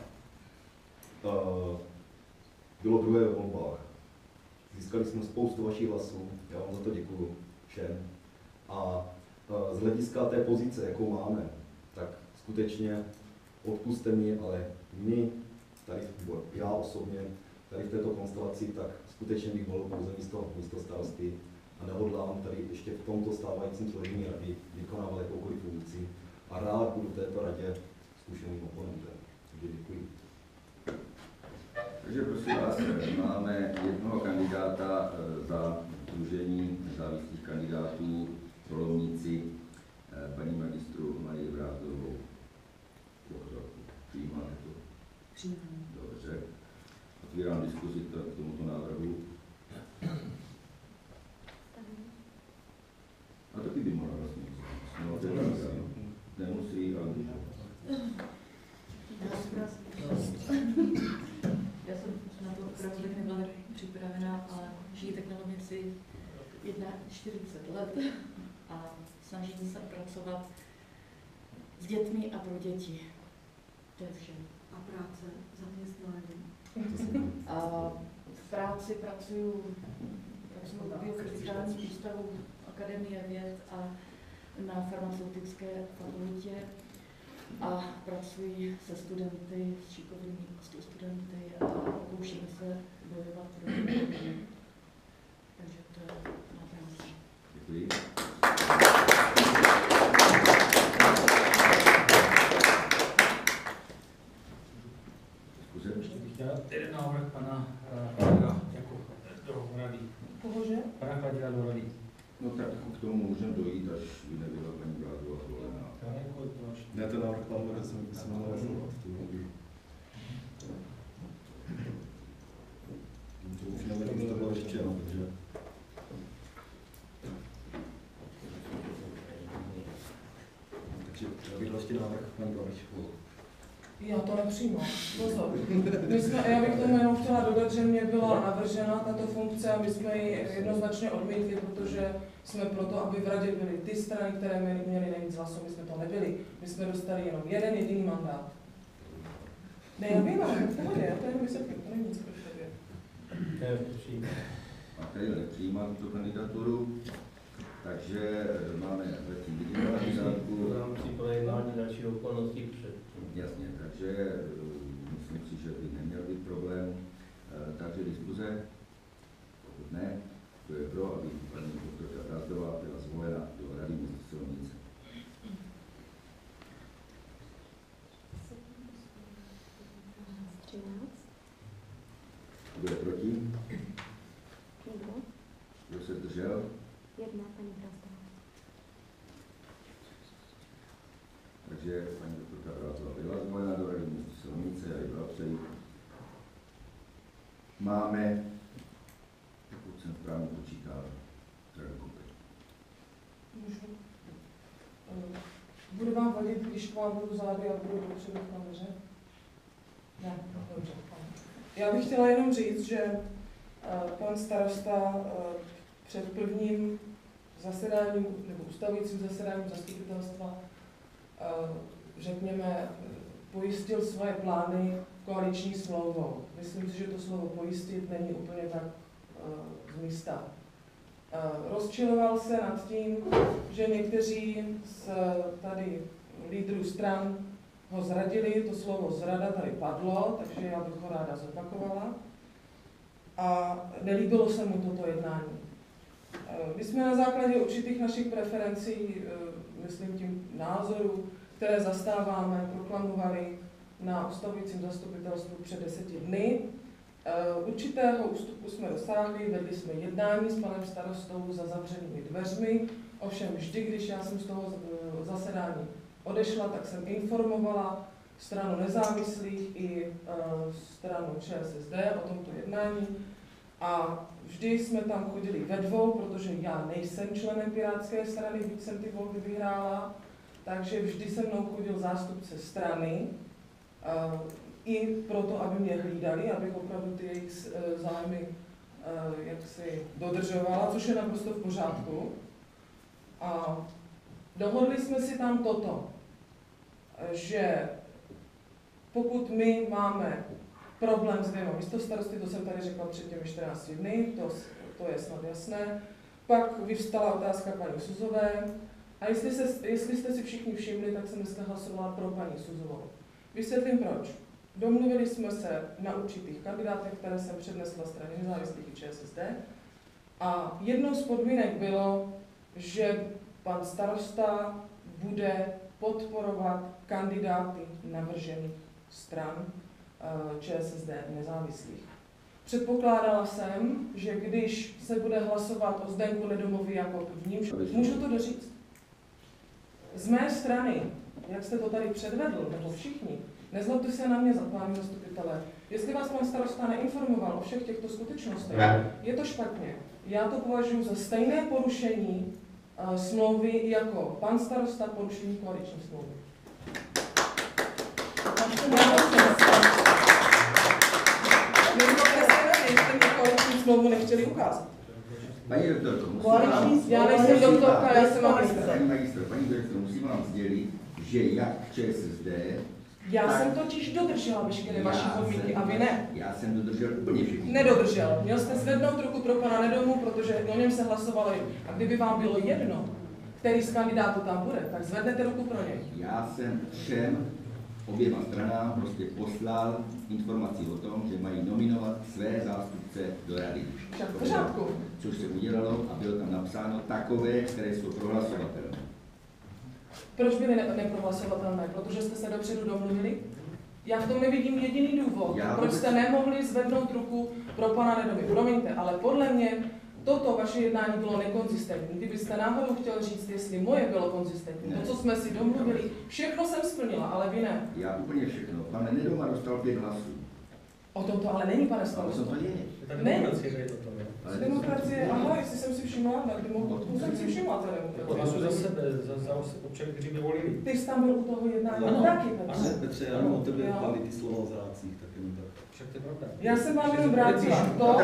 bylo druhé ve volbách. Získali jsme spoustu vašich hlasů, já vám za to děkuju všem. A z hlediska té pozice, jakou máme, tak skutečně odpuste mi, ale my, tady, já osobně, tady v této konstelaci, tak skutečně bych volil pouze místo starosty a nehodlám tady ještě v tomto stávajícím složení rady vykonávat jakoukoliv funkci a rád budu této radě zkušeným oponentem. Takže děkuji. Takže prosím vás, máme jednoho kandidáta za sdružení nezávislých kandidátů pro Lovnici, paní magistru Marii Brázdovou. Přijímáte to? Přijímám. Dobře. Otvírám diskuzi k tomuto návrhu. A taky by mohla vlastně. No, nemusí, ale může. Já jsem na to opravdu tak nebyla tak připravená, ale žijí tak na Lovnici 41 let a snažím se pracovat s dětmi a pro děti. To je vše. A práce, zaměstnání. A v práci pracuji v biokritikálním ústavu Akademie věd a na farmaceutické fakultě a pracuji se studenty, s šikovnými studenty a pokouším se bojovat proti tomu. Takže to je má práce. Děkuji. Ještě bych chtěl jeden návrh pana Chladila jako do rady. Kohože? Pana Chladila do rady. No tak k tomu můžeme dojít, až by nebyla paní Brázdová zvolená. Tak, Ne, ten návrh padl, že jsem měl hlasovat. To už nevím, už to bylo řečeno, takže... Takže já bych vlastně návrh paní Babišovou. Já to nepřijímám. Pozor. Já bych tomu jenom chtěla dodat, že mě byla navržena tato funkce a my jsme ji jednoznačně odmítli, protože jsme proto, aby v radě byly ty strany, které měly nejvíc hlasů, my jsme to nebyli. My jsme dostali jenom jeden jediný mandát. Ne, já vím, ale v pohodě, já to jenom vysvětlím, to není nic proti tobě. A tady nepřijímá tuto kandidaturu, takže máme zatím jedinou kandidátku. V rámci projednání dalšího okolností před. Jasně, takže myslím si, že by neměl být problém. Takže diskuze, pokud ne, to je pro, aby paní doktorka Brazdová byla zvolena do Rady města Silnice. Kdo je proti? Nikdo. Kdo se zdržel? Jedna paní Brazdová. Takže paní doktorka Brazdová byla zvolena do Rady města Silnice a ji blahopřeji. Máme, pokud jsem správně počítal, řadu kupy. Můžu? Bude vám vadit, když k vám budu zády a budu dopředu v kameře? Ne, dobře. Já bych chtěla jenom říct, že pan starosta před prvním zasedáním, nebo ustavujícím zasedáním zastupitelstva, řekněme, pojistil svoje plány koaliční smlouvou. Myslím si, že to slovo pojistit není úplně tak z místa. Rozčiloval se nad tím, že někteří z tady lídrů stran ho zradili, to slovo zrada tady padlo, takže já bych ho ráda zopakovala. A nelíbilo se mu toto jednání. My jsme na základě určitých našich preferencí, myslím tím názorů, které zastáváme, proklamovali na ustavujícím zastupitelstvu před 10 dny. Určitého ústupu jsme dosáhli, vedli jsme jednání s panem starostou za zavřenými dveřmi, ovšem vždy, když já jsem z toho zasedání odešla, tak jsem informovala stranu nezávislých i stranu ČSSD o tomto jednání a vždy jsme tam chodili ve dvou, protože já nejsem členem Pirátské strany, byť jsem ty volby vyhrála, takže vždy se mnou chodil zástupce strany, i proto, aby mě hlídali, abych opravdu ty jejich zájmy jaksi dodržovala, což je naprosto v pořádku. A dohodli jsme si tam toto, že pokud my máme problém s 2 místostarosty, to jsem tady řekla před těmi 14 dny, to je snad jasné, pak vyvstala otázka paní Suzové a jestli jste si všichni všimli, tak jsem dneska hlasovala pro paní Suzovou. Vysvětlím proč. Domluvili jsme se na určitých kandidátech, které jsem přednesla straně nezávislých i ČSSD a jednou z podmínek bylo, že pan starosta bude podporovat kandidáty navržených stran ČSSD nezávislých. Předpokládala jsem, že když se bude hlasovat o Zdeňku Nedomovi jako prvním, můžu to doříct. Z mé strany, jak jste to tady předvedl, nebo všichni, nezlobte se na mě, páni zastupitelé, jestli vás pan starosta neinformoval o všech těchto skutečnostech, je to špatně. Já to považuji za stejné porušení smlouvy jako pan starosta porušení koaliční smlouvy. Koaliční smlouvu nechtěli ukázat. Paní doktorko, já nejsem doktorka, já jsem magistr. Paní doktorko, musím vám sdělit, že jak ČSSD... Já jsem totiž dodržela veškeré vaše podmínky a vy ne. Já jsem dodržel úplně všechny. Nedodržel. Měl jste zvednout ruku pro pana Nedomu, protože o něm se hlasovalo. A kdyby vám bylo jedno, který z kandidátů tam bude, tak zvednete ruku pro něj. Já jsem všem oběma stranám prostě poslal informaci o tom, že mají nominovat své zástupce do rady. Však v pořádku. Což se udělalo a bylo tam napsáno takové, které jsou prohlasovatelné. Proč byly neprohlasovatelné? Protože jste se dopředu domluvili? Já v tom nevidím jediný důvod, proč jste nemohli zvednout ruku pro pana Nedomy. Promiňte, ale podle mě toto vaše jednání bylo nekonzistentní. Kdybyste náhodou chtěl říct, jestli moje bylo konzistentní, to, co jsme si domluvili, všechno jsem splnila, ale vy ne. Já úplně všechno. Pan Nedoma dostal 5 hlasů. O tom to ale není, pane Ale starosto. to je. Není. Ale Demokracie, aha, jestli jsem si všimla, tak demokracie jsem si všimla té Hlasuji demokracie. za sebe, za občany, kteří by volili. Ty jsi tam byl u toho jednání Ano. taky, Ale Petře. Petře, já jenom o tebe chválí ty slova o zrádcích, tak jenom tak. Však to je pravda. Já jsem vám jenom vrátila to,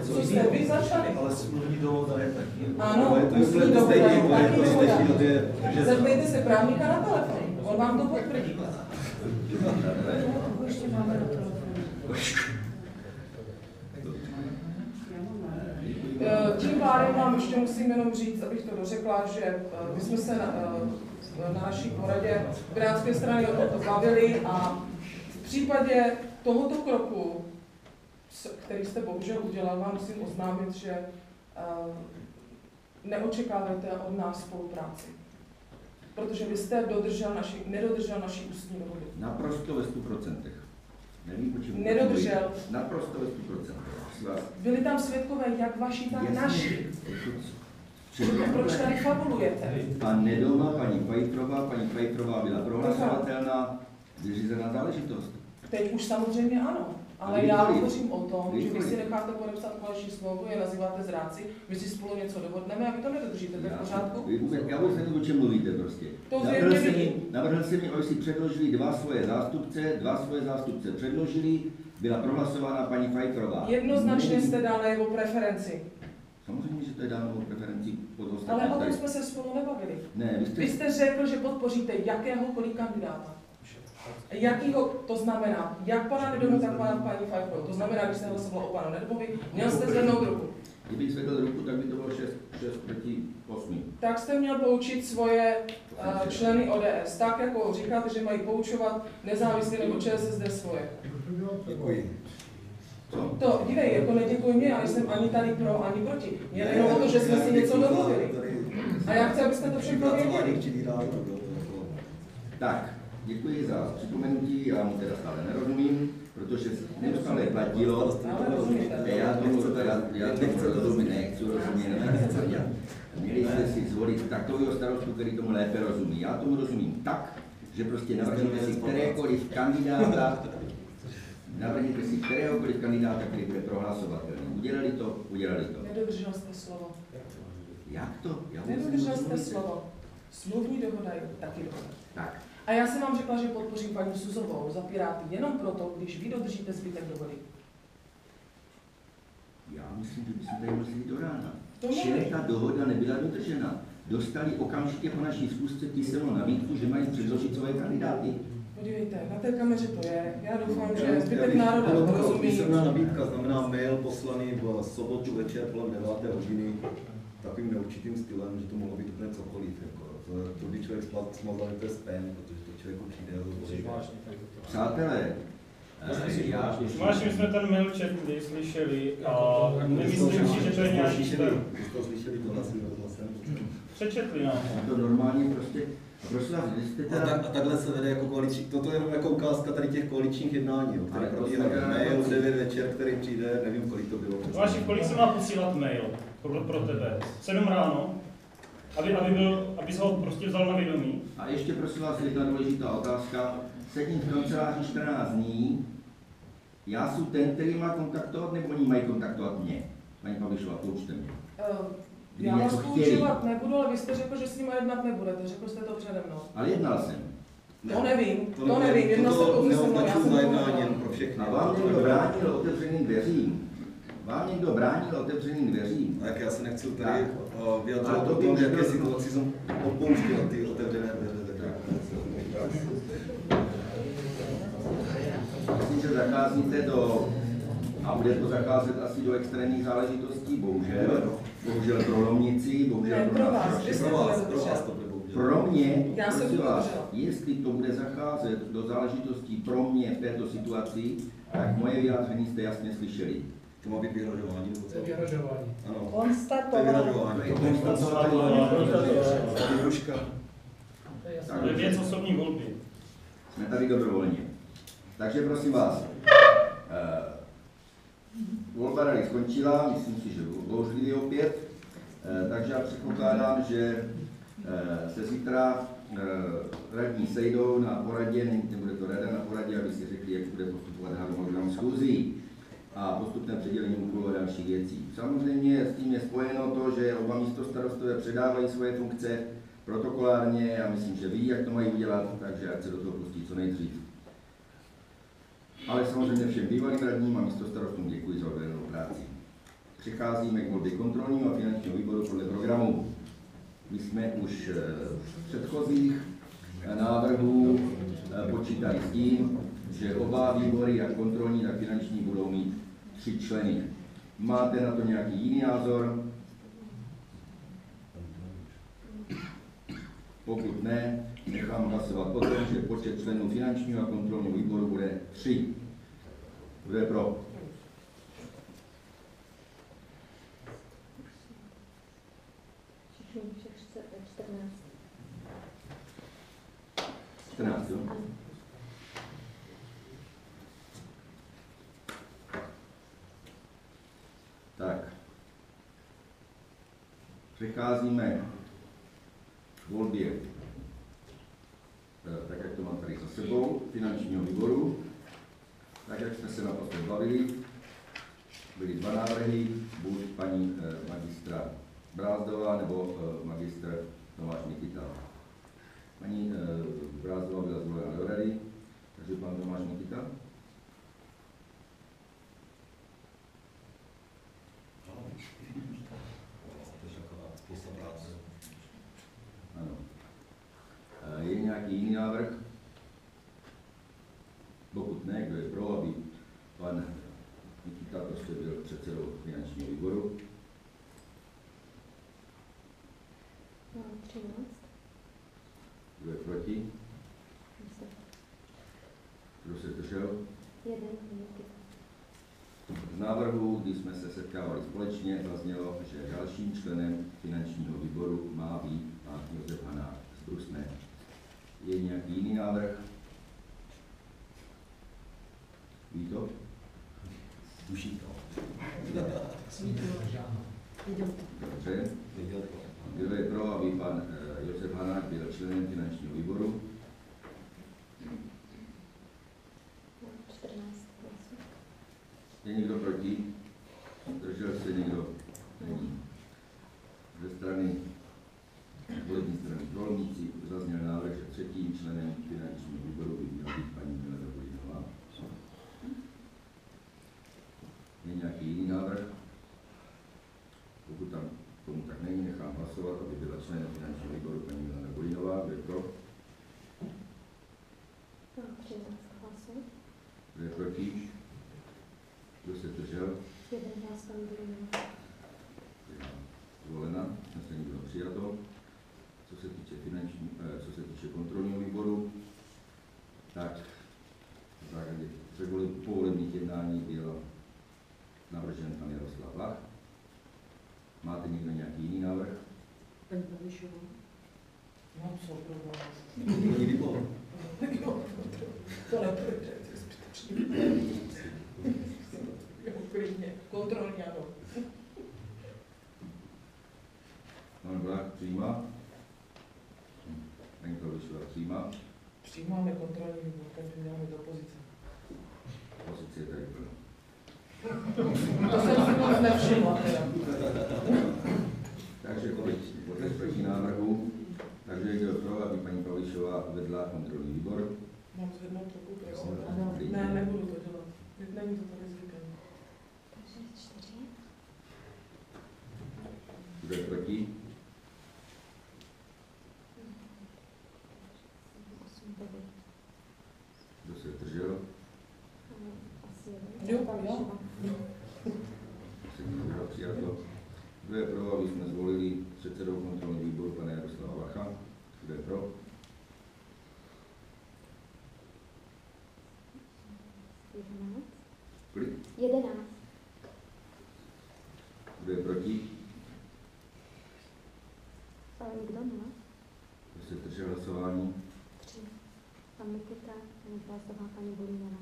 co jste vy začali. Ale smluvní dohoda je taky. Ano, to je smluvní úplně dohoda je stejný, taky to je dohoda. stejný době. Zeptejte se právníka na telefon, on vám to potvrdí. Ještě máme na telefonu. Tím pádem vám ještě musím jenom říct, abych to dořekla, že my jsme se na naší poradě Pirátské strany o to bavili a v případě tohoto kroku, který jste bohužel udělal, vám musím oznámit, že neočekávajte od nás spolupráci. Protože vy jste nedodržel naši ústní dohodu. naprosto ve 100%. Nevím, o čem Nedodržel. Naprosto ve 100%. Byli tam svědkové jak vaši, tak naši. Proč tady fabulujete? Pan Nedoma, paní Pfeifferová byla prohlasovatelná, vyřízená záležitost. Teď už samozřejmě ano. Ale já hovořím o tom, že vy si necháte podepsat koaliční smlouvu, je nazýváte zrádci, my si spolu něco dohodneme a vy to nedodržíte, to je v pořádku? Já vůbec nevím, o čem mluvíte prostě. To zjevně vidím. Navrhl jsem mi, aby si předložili dva svoje zástupce předložili, byla prohlasována paní Pfeifferová. Jednoznačně jste dal na jeho preferenci. Samozřejmě, že to je dáno preferenci pod ostatní. Ale o tom jsme se spolu nebavili. Ne, Vy jste řekl, že podpoříte jakéhokoliv kandidáta. Jakýho to znamená? Jak pana Nedomu, tak pana paní Pfeifferovou. To znamená, když jste hlasoval o panu Nedomovi, měl jste zvednout ruku. Kdybych zvedl ruku, tak by to bylo 6 proti 8. Tak jste měl poučit svoje členy ODS. Tak jako říkáte, že mají poučovat nezávislí nebo ČSSD svoje. Děkuji. To, dívej, jako neděkuji mě, já jsem ani tady pro, ani proti. Mě jenom o to, že jsme si něco domluvili. A já chci, abyste to všechno věděli. Tak, děkuji za připomenutí, já mu teda stále nerozumím, protože neustále platilo. Já tomu nechci rozumět. Měli jste si zvolit takového starostu, který tomu lépe rozumí. Já tomu rozumím tak, že prostě navrhněte si kterékoliv kandidáta, který bude prohlasovatelný. Udělali to? Nedodržel jste slovo. Jak to? Nedodržel jste slovo. Smluvní dohoda je taky dohoda. Tak. A já jsem vám řekla, že podpořím paní Suzovou za Piráty jenom proto, když vy dodržíte zbytek dohody. Já myslím, že bychom tady museli do rána. To Čili ta dohoda nebyla dodržena. Dostali okamžitě po naší schůzce písemnou nabídku, že mají předložit svoje kandidáty. Podívejte, na té kameře to je. Já doufám, že zbytek národa to rozumí. Písemná nabídka znamená mail poslaný v sobotu večer kolem 9. hodiny takovým neurčitým stylem, že to mohlo být úplně cokoliv. To by člověk smazal, to je spam, protože to člověku přijde a zvolí. Přátelé, My jsme ten mail četli, slyšeli a nemyslím si, že to je nějaký slyšeli. Když to slyšeli, to hlasem. Přečetli nám. To normálně prostě, prosím vás, vy jste teda... A takhle se vede jako koaliční, toto je jenom jako ukázka tady těch koaličních jednání, které probíhají mail v 9 večer, který přijde, nevím, kolik to bylo. Váši, kolik se má posílat mail pro tebe? 7 ráno? Aby ho prostě vzal na vědomí? A ještě prosím vás jedna důležitá otázka. Sedím v kanceláři 14 dní. Já jsem ten, který má kontaktovat, nebo oni mají kontaktovat mě? Paní Pavišová, poučte mě. Já vás poučovat nebudu, ale vy jste řekl, že s nimi jednat nebudete. Řekl jste to přede mnou. Ale jednal jsem. To nevím. Jednal jste pouze se mnou. Já jsem A vám někdo bránil otevřeným dveřím? A jak já se nechci tady vyjadřovat o tom, v jaké situaci jsem opouštěl ty otevřené dveře. Myslím, že zacházíte a bude to zacházet asi do extrémních záležitostí, bohužel pro Lomnici, bohužel pro nás. Pro mě, prosím vás, jestli to bude zacházet do záležitostí pro mě v této situaci, tak moje vyjádření jste jasně slyšeli. To má být vyhrožování? To je vyhrožování. Ano. Konstatování. To je věc osobní volby. Jsme tady dobrovolně. Takže prosím vás, volba tady skončila, myslím si, že bouřlivý opět. Takže já předpokládám, že se zítra radní sejdou na poradě, nebude to rada na poradě, aby si řekli, jak bude postupovat harmonogram schůzí a postupné předělení úkolů a dalších věcí. Samozřejmě s tím je spojeno to, že oba místostarostové předávají svoje funkce protokolárně, já myslím, že ví, jak to mají udělat, takže ať se do toho pustí co nejdřív. Ale samozřejmě všem bývalým radním a místostarostům děkuji za odvedenou práci. Přicházíme k volbě kontrolního a finančního výboru podle programu. My jsme už v předchozích návrhů počítali s tím, že oba výbory, jak kontrolní, tak finanční, budou mít 3 členy. Máte na to nějaký jiný názor? Pokud ne, nechám hlasovat o tom, že počet členů finančního a kontrolního výboru bude 3. Kdo je pro? Všech 14. 14, jo? Tak. Přecházíme k volbě, tak jak to mám tady za sebou, finančního výboru. Tak jak jsme se naposled bavili, byly 2 návrhy, buď paní magistra Brázdová nebo magistr Tomáš Nikita. Paní Brázdová byla zvolena do rady, takže pan Tomáš Nikita. Ano. Je nějaký jiný návrh? Pokud ne, kdo je pro, aby pan Nikita prostě byl předsedou finančního výboru? 13. Kdo je proti? Kdo se zdržel? 1. Z návrhu, když jsme se setkávali společně, zaznělo, že dalším členem finančního výboru má být pan Josef Hanák z Brusné. Je nějaký jiný návrh? Ví to? Tuší to. Dobře. Kdo je pro, aby pan Josef Hanák byl členem finančního výboru? 14 hlasů. Je někdo proti? Zdržel se někdo? Není. Ze strany volební strany Dolníci zazněl návrh, že 3. členem finančního výboru by měla být paní Milena Bolinová. Je nějaký jiný návrh? Pokud tam tomu tak není, nechám hlasovat, aby byla členem finančního výboru paní Milena Bolinová. Kdo je pro? 13 hlasů. Kdo je proti? Kdo se zdržel? 1 hlas pan Bolinová. Zvolena, usnesení bylo přijato. Co se týče kontrolního výboru, tak v základě povolebních jednání byl navržen pan Jaroslav Vlach. Máte někdo nějaký jiný návrh? Paní Babišová. Mám soukromou. Není výbor. To nepůjde, to je zbytečný. Jo, klidně. Kontrolní, ano. Pan Vlach přijímá? Paní Babišová přijímá? Přijímáme kontrolní výbor, ten měl mít opozice. Pozice je tady plná. To jsem si moc nevšimla teda. Takže kolik proti návrhu. Takže kdo pro, aby paní Pavlišová vedla kontrolní výbor? Mám zvednout trochu, prosím. Ano. Ne, nebudu to dělat. Není to tady zvykem. Takže 4. Kdo je proti? 8, 9. Kdo se zdržel? Asi 1. Jo, jo. Se nebylo přijato. Kdo je pro, aby jsme zvolili předsedou kontrolního výboru pana Jaroslava Vlacha? Kdo je pro? 11. Kolik? 11. Kdo je proti? Ale nikdo ne? Kdo se zdržel hlasování? 3. Pan Nikita, paní Brázdová, paní Bolinová.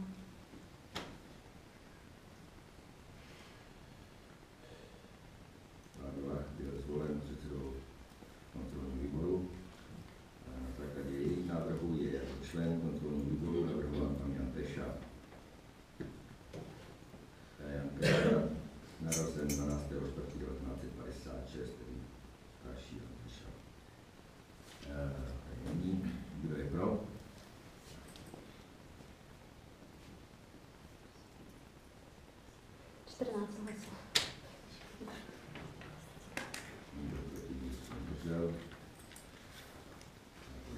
14 hlasů.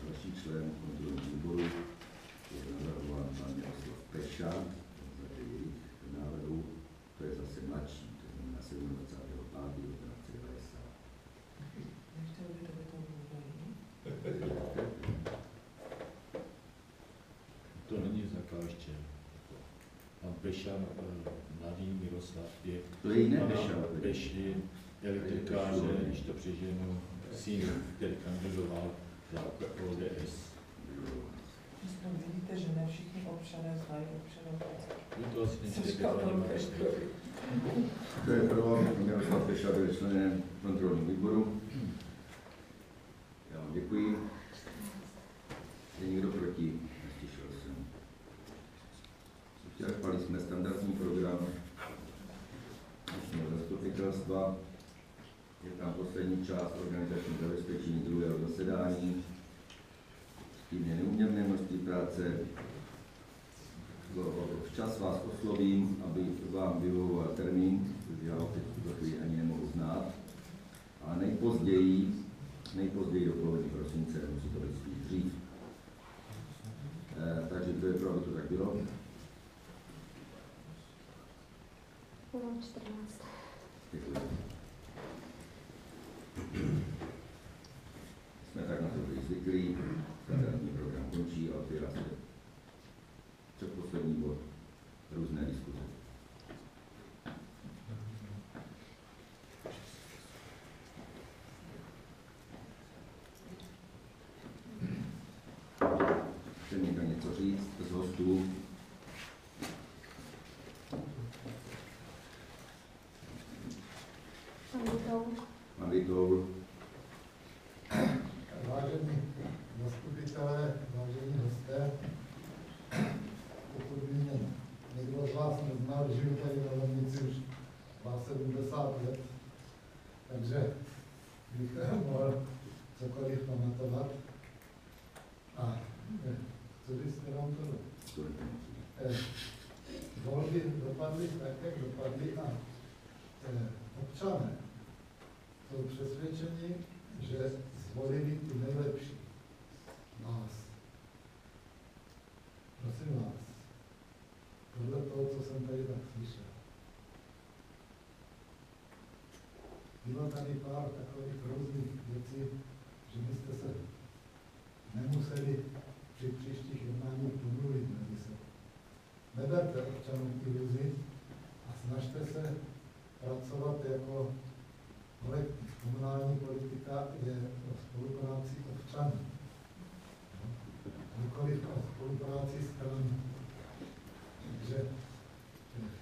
Další člen kontrolního výboru je navrhován pan Jaroslav Peša, za jejich návrhu, to je zase mladší, to znamená 27.5.1990. To není za KSČ. Pan Peša, mladý Miroslav je... To je jiné Peš je elektrikář, když to přeženu, syn, který kandidoval za ODS. Vidíte, že ne všichni občané znají občanů. To asi nečte, to je pro Miroslav Peša, byl členem kontrolního výboru. Já vám děkuji. Je někdo proti? Neslyšel jsem. Vyčerpali jsme standardní program dnešního zastupitelstva. Je tam poslední část organizační zabezpečení druhého zasedání. S tím je neúměrné množství práce. Včas vás oslovím, aby vám vyhovoval termín, protože já ho teď v tuto chvíli ani nemohu znát. A nejpozději do poloviny prosince, musí to být spíš dřív. Takže kdo je pro, aby to tak bylo? 14. Děkuji. Jsme tak na to byli zvyklí, standardní program končí a otvírá se předposlední bod, různé diskuze. Chce někdo něco říct z hostů? Pan Vitoul. Vážení zastupitelé, vážení hosté, pokud by mě někdo z vás neznal, žiju tady na Lomnici už 70 let, takže bych mohl cokoliv pamatovat. A co byste nám to volby dopadly tak, jak dopadly a občané jsou přesvědčeni, že zvolili ty nejlepší vás. Prosím vás, podle toho, co jsem tady tak slyšel. Bylo tady pár takových různých věcí, že byste se nemuseli při příštích jednáních pomluvit mezi sebou. Neberte občanům iluzi a snažte se pracovat jako kolektiv. Komunální politika je o spolupráci občanů, nikoliv o spolupráci stran. Takže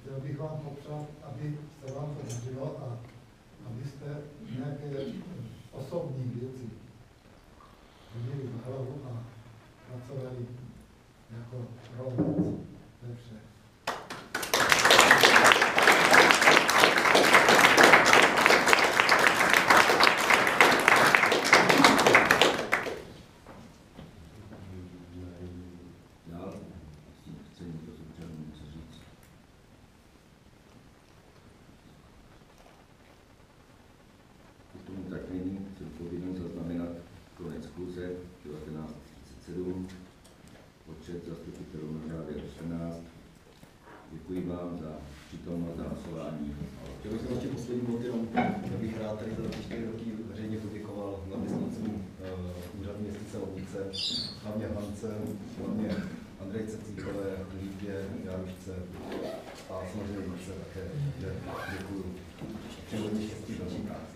chtěl bych vám popřát, aby se vám to dařilo a abyste nějaké osobní věci hodili na hlavu a pracovali jako rovnic. To je vše. Schůze 1937, počet zastupitelů na řádě 14. Děkuji vám za přítomnost a hlasování. Chtěl bych ještě poslední bod, jenom bych rád tady za 4 roky veřejně poděkoval zaměstnancům úřadu městyse Lomnice, hlavně Hance, hlavně Andrejce Cíkové, Lívě, Jarušce a samozřejmě Lomnice také. Děkuji. Přeji hodně štěstí v další práci.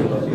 Thank you.